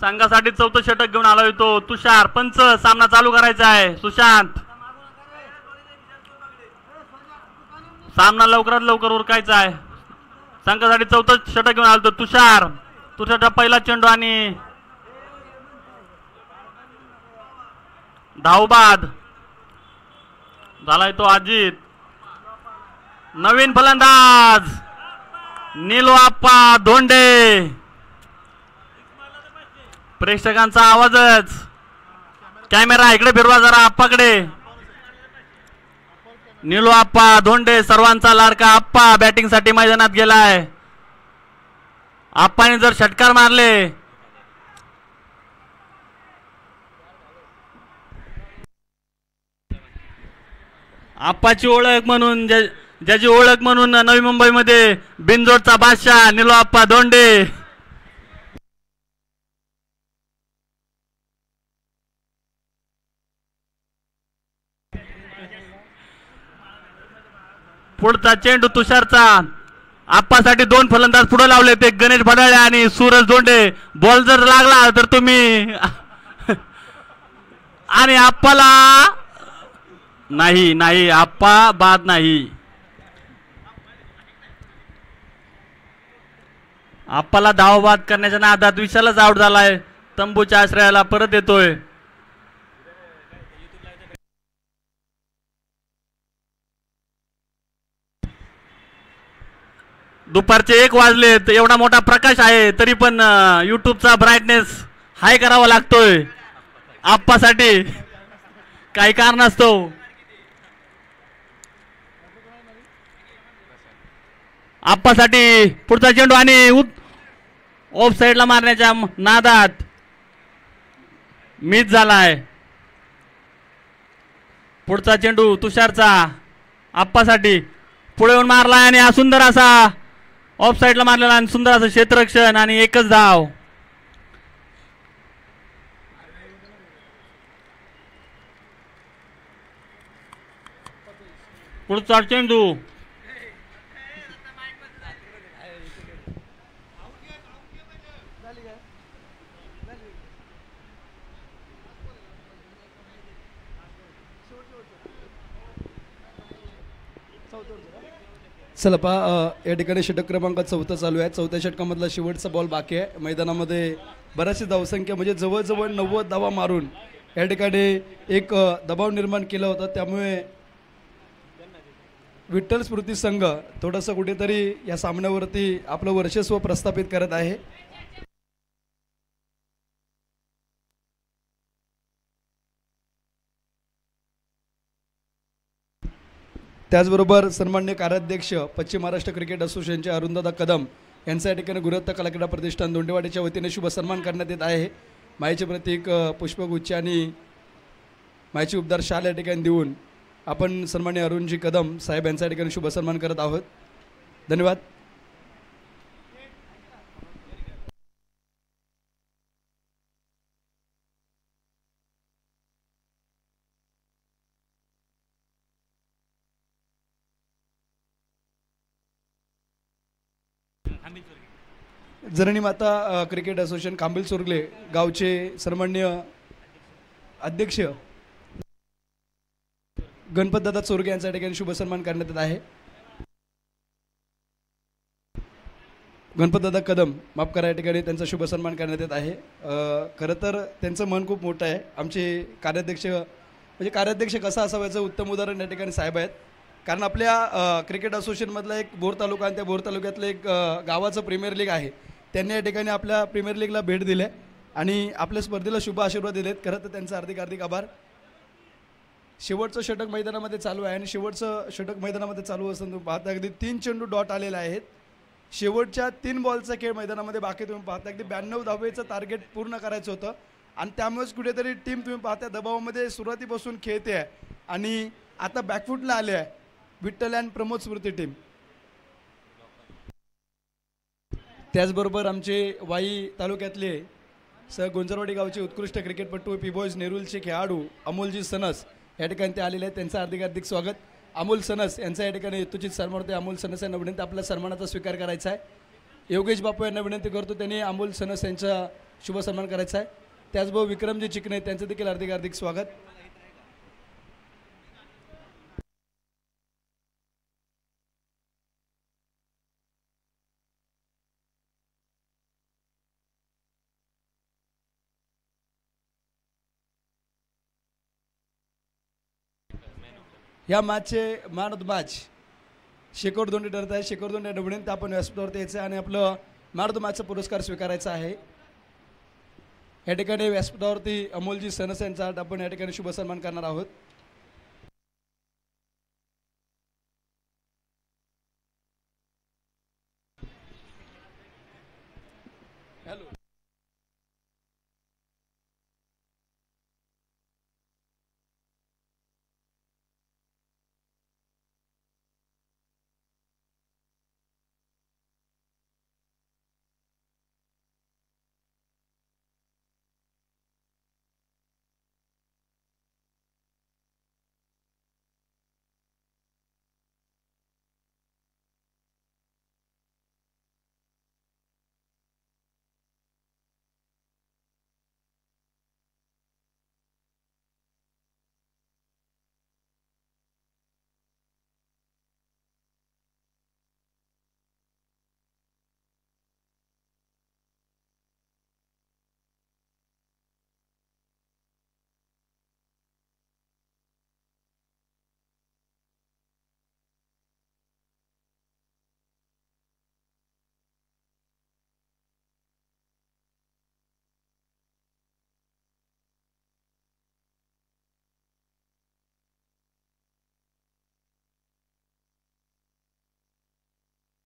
संघासाठी 4थं षटक घेऊन आला तो तुषार. पंच सामना चालू करायचा आहे. सुशांत सामना लवकरात लवकर उरकायचा आहे. संघासाठी 4थं षटक घेऊन आला तो तुषार. तुषारचा पहिला चेंडू आणि धावबाद झालाय तो अजित. नवीन फलंदाज नीलू आप्पा धोंडे. प्रेक्षकांचा आवाजच. कॅमेरा इकडे फिरवा जरा आप्पाकडे. नीलू आप्पा धोंडे सर्वांचा लाडका आप्पा बॅटिंग साठी मैदानात गेलाय. आप्पाने जर षटकार मारले आप्पाची ओळख म्हणून ज्याची ओळख म्हणून नवी मुंबईमध्ये बिनजोडचा बादशाह नीलू आप्पा धोंडे. पुढचा चेंडू तुषारचा. आप्पासाठी 2 फलंदाज पुढे लावले ते गणेश भडाळे आणि सूरज धोंडे. बॉल जर लागला तर तुम्ही आणि आप्पाला नाही आप्पा बाद नाही. आप्पाला धाव बाद करण्याच्या नादात विशालच आउट झालाय. तंबूच्या आश्रयाला परत येतोय. दुपारचे 1 वाजलेत. एवढा मोठा प्रकाश आहे तरी पण युट्यूबचा ब्राईटनेस हाय करावा लागतोय आप्पासाठी काही कारण असतो. आप्पासाठी पुढचा चेंडू आणि ऑफ साइडला मारण्याच्या नादात मिस झालाय. पुढचा चेंडू तुषारचा आप्पासाठी पुढे येऊन मारलाय आणि हा सुंदर असा ऑफ साइडला मारलेला आणि सुंदर असं क्षेत्ररक्षण आणि एकच धाव. पुढचा चेंडू चला पहा या ठिकाणी षटक क्रमांक 4 चालू आहे. 4थ्या षटकामधला शेवटचा बॉल बाकी आहे. मैदानामध्ये बऱ्याचशी धावसंख्या म्हणजे जवळजवळ 90 धावा मारून या ठिकाणी एक दबाव निर्माण केला होता. त्यामुळे विठ्ठल स्मृती संघ थोडंसं कुठेतरी या सामन्यावरती आपलं वर्चस्व प्रस्थापित करत आहे. त्याचबरोबर सन्मान्य कार्याध्यक्ष पश्चिम महाराष्ट्र क्रिकेट असोसिएशनचे अरुणदादा कदम यांचा या ठिकाणी गुणवत्ता कला क्रीडा प्रतिष्ठान दोंडेवाडीच्या वतीने शुभ सन्मान करण्यात येत आहे. मायेचे प्रतीक पुष्पगुच्छ आणि मायेची उपदार शाल या ठिकाणी देऊन आपण सन्मान्य अरुणजी कदम साहेब यांचा या ठिकाणी शुभ सन्मान करत आहोत. धन्यवाद. जननी माता क्रिकेट असोसिएशन कांबिल चोरले गावचे सन्मान्य अध्यक्ष गणपतदादा चोरगे यांच्या ठिकाणी शुभ सन्मान करण्यात येत आहे. गणपतदादा कदम माफ करा या ठिकाणी त्यांचा शुभ सन्मान करण्यात येत आहे. खरं तर त्यांचं मन खूप मोठं आहे. आमचे कार्याध्यक्ष म्हणजे कार्याध्यक्ष कसा असावा याचं उत्तम उदाहरण या ठिकाणी साहेब आहेत. कारण आपल्या क्रिकेट असोसिएशनमधला एक बोर तालुका आणि त्या बोर तालुक्यातलं एक गावाचं प्रीमियर लीग आहे. त्यांनी या ठिकाणी आपल्या प्रीमियर लीगला भेट दिली आणि आपल्या स्पर्धेला शुभ आशीर्वाद दिलेत. खरं तर त्यांचा हार्दिक हार्दिक आभार. शेवटचं षटक मैदानामध्ये चालू आहे आणि शेवटचं षटक मैदानामध्ये चालू असताना तुम्ही पाहता अगदी 3 चेंडू डॉट आलेले आहेत. शेवटच्या 3 बॉलचा खेळ मैदानामध्ये बाकी तुम्ही पाहता अगदी 92 धावेचं टार्गेट पूर्ण करायचं होतं आणि त्यामुळेच कुठेतरी टीम तुम्ही पाहता दबावामध्ये सुरुवातीपासून खेळते आहे आणि आता बॅकफुटला आले आहे विठ्ठल आणि प्रमोद स्मृती टीम. त्याचबरोबर आमचे वाई तालुक्यातले गुंजरवाडी गावचे उत्कृष्ट क्रिकेटपटू पी बॉयज नेरूलचे खेळाडू अमोलजी सनस या ठिकाणी ते आलेले आहेत. त्यांचं हार्दिक हार्दिक स्वागत. अमोल सनस यांचा या ठिकाणी यथोचित सन्मान होते. अमोल सनस यांना विनंती आपल्या सन्मानाचा स्वीकार करायचा आहे. योगेश बापू यांना विनंती करतो त्यांनी अमोल सनस यांचा शुभ सन्मान करायचा आहे. त्याचबरोबर विक्रमजी चिकणे त्यांचं देखील हार्दिक हार्दिक स्वागत. या मॅचचे man of the match Shekhar Donde ठरत आहे. शेखर दोंडे यांना विनंती आपण व्यासपीठावरती यायचं आणि आपलं मॅन ऑफ द मॅचचा पुरस्कार स्वीकारायचा आहे. या ठिकाणी व्यासपीठावरती अमोलजी सनस यांचा आपण या ठिकाणी शुभ सन्मान करणार आहोत.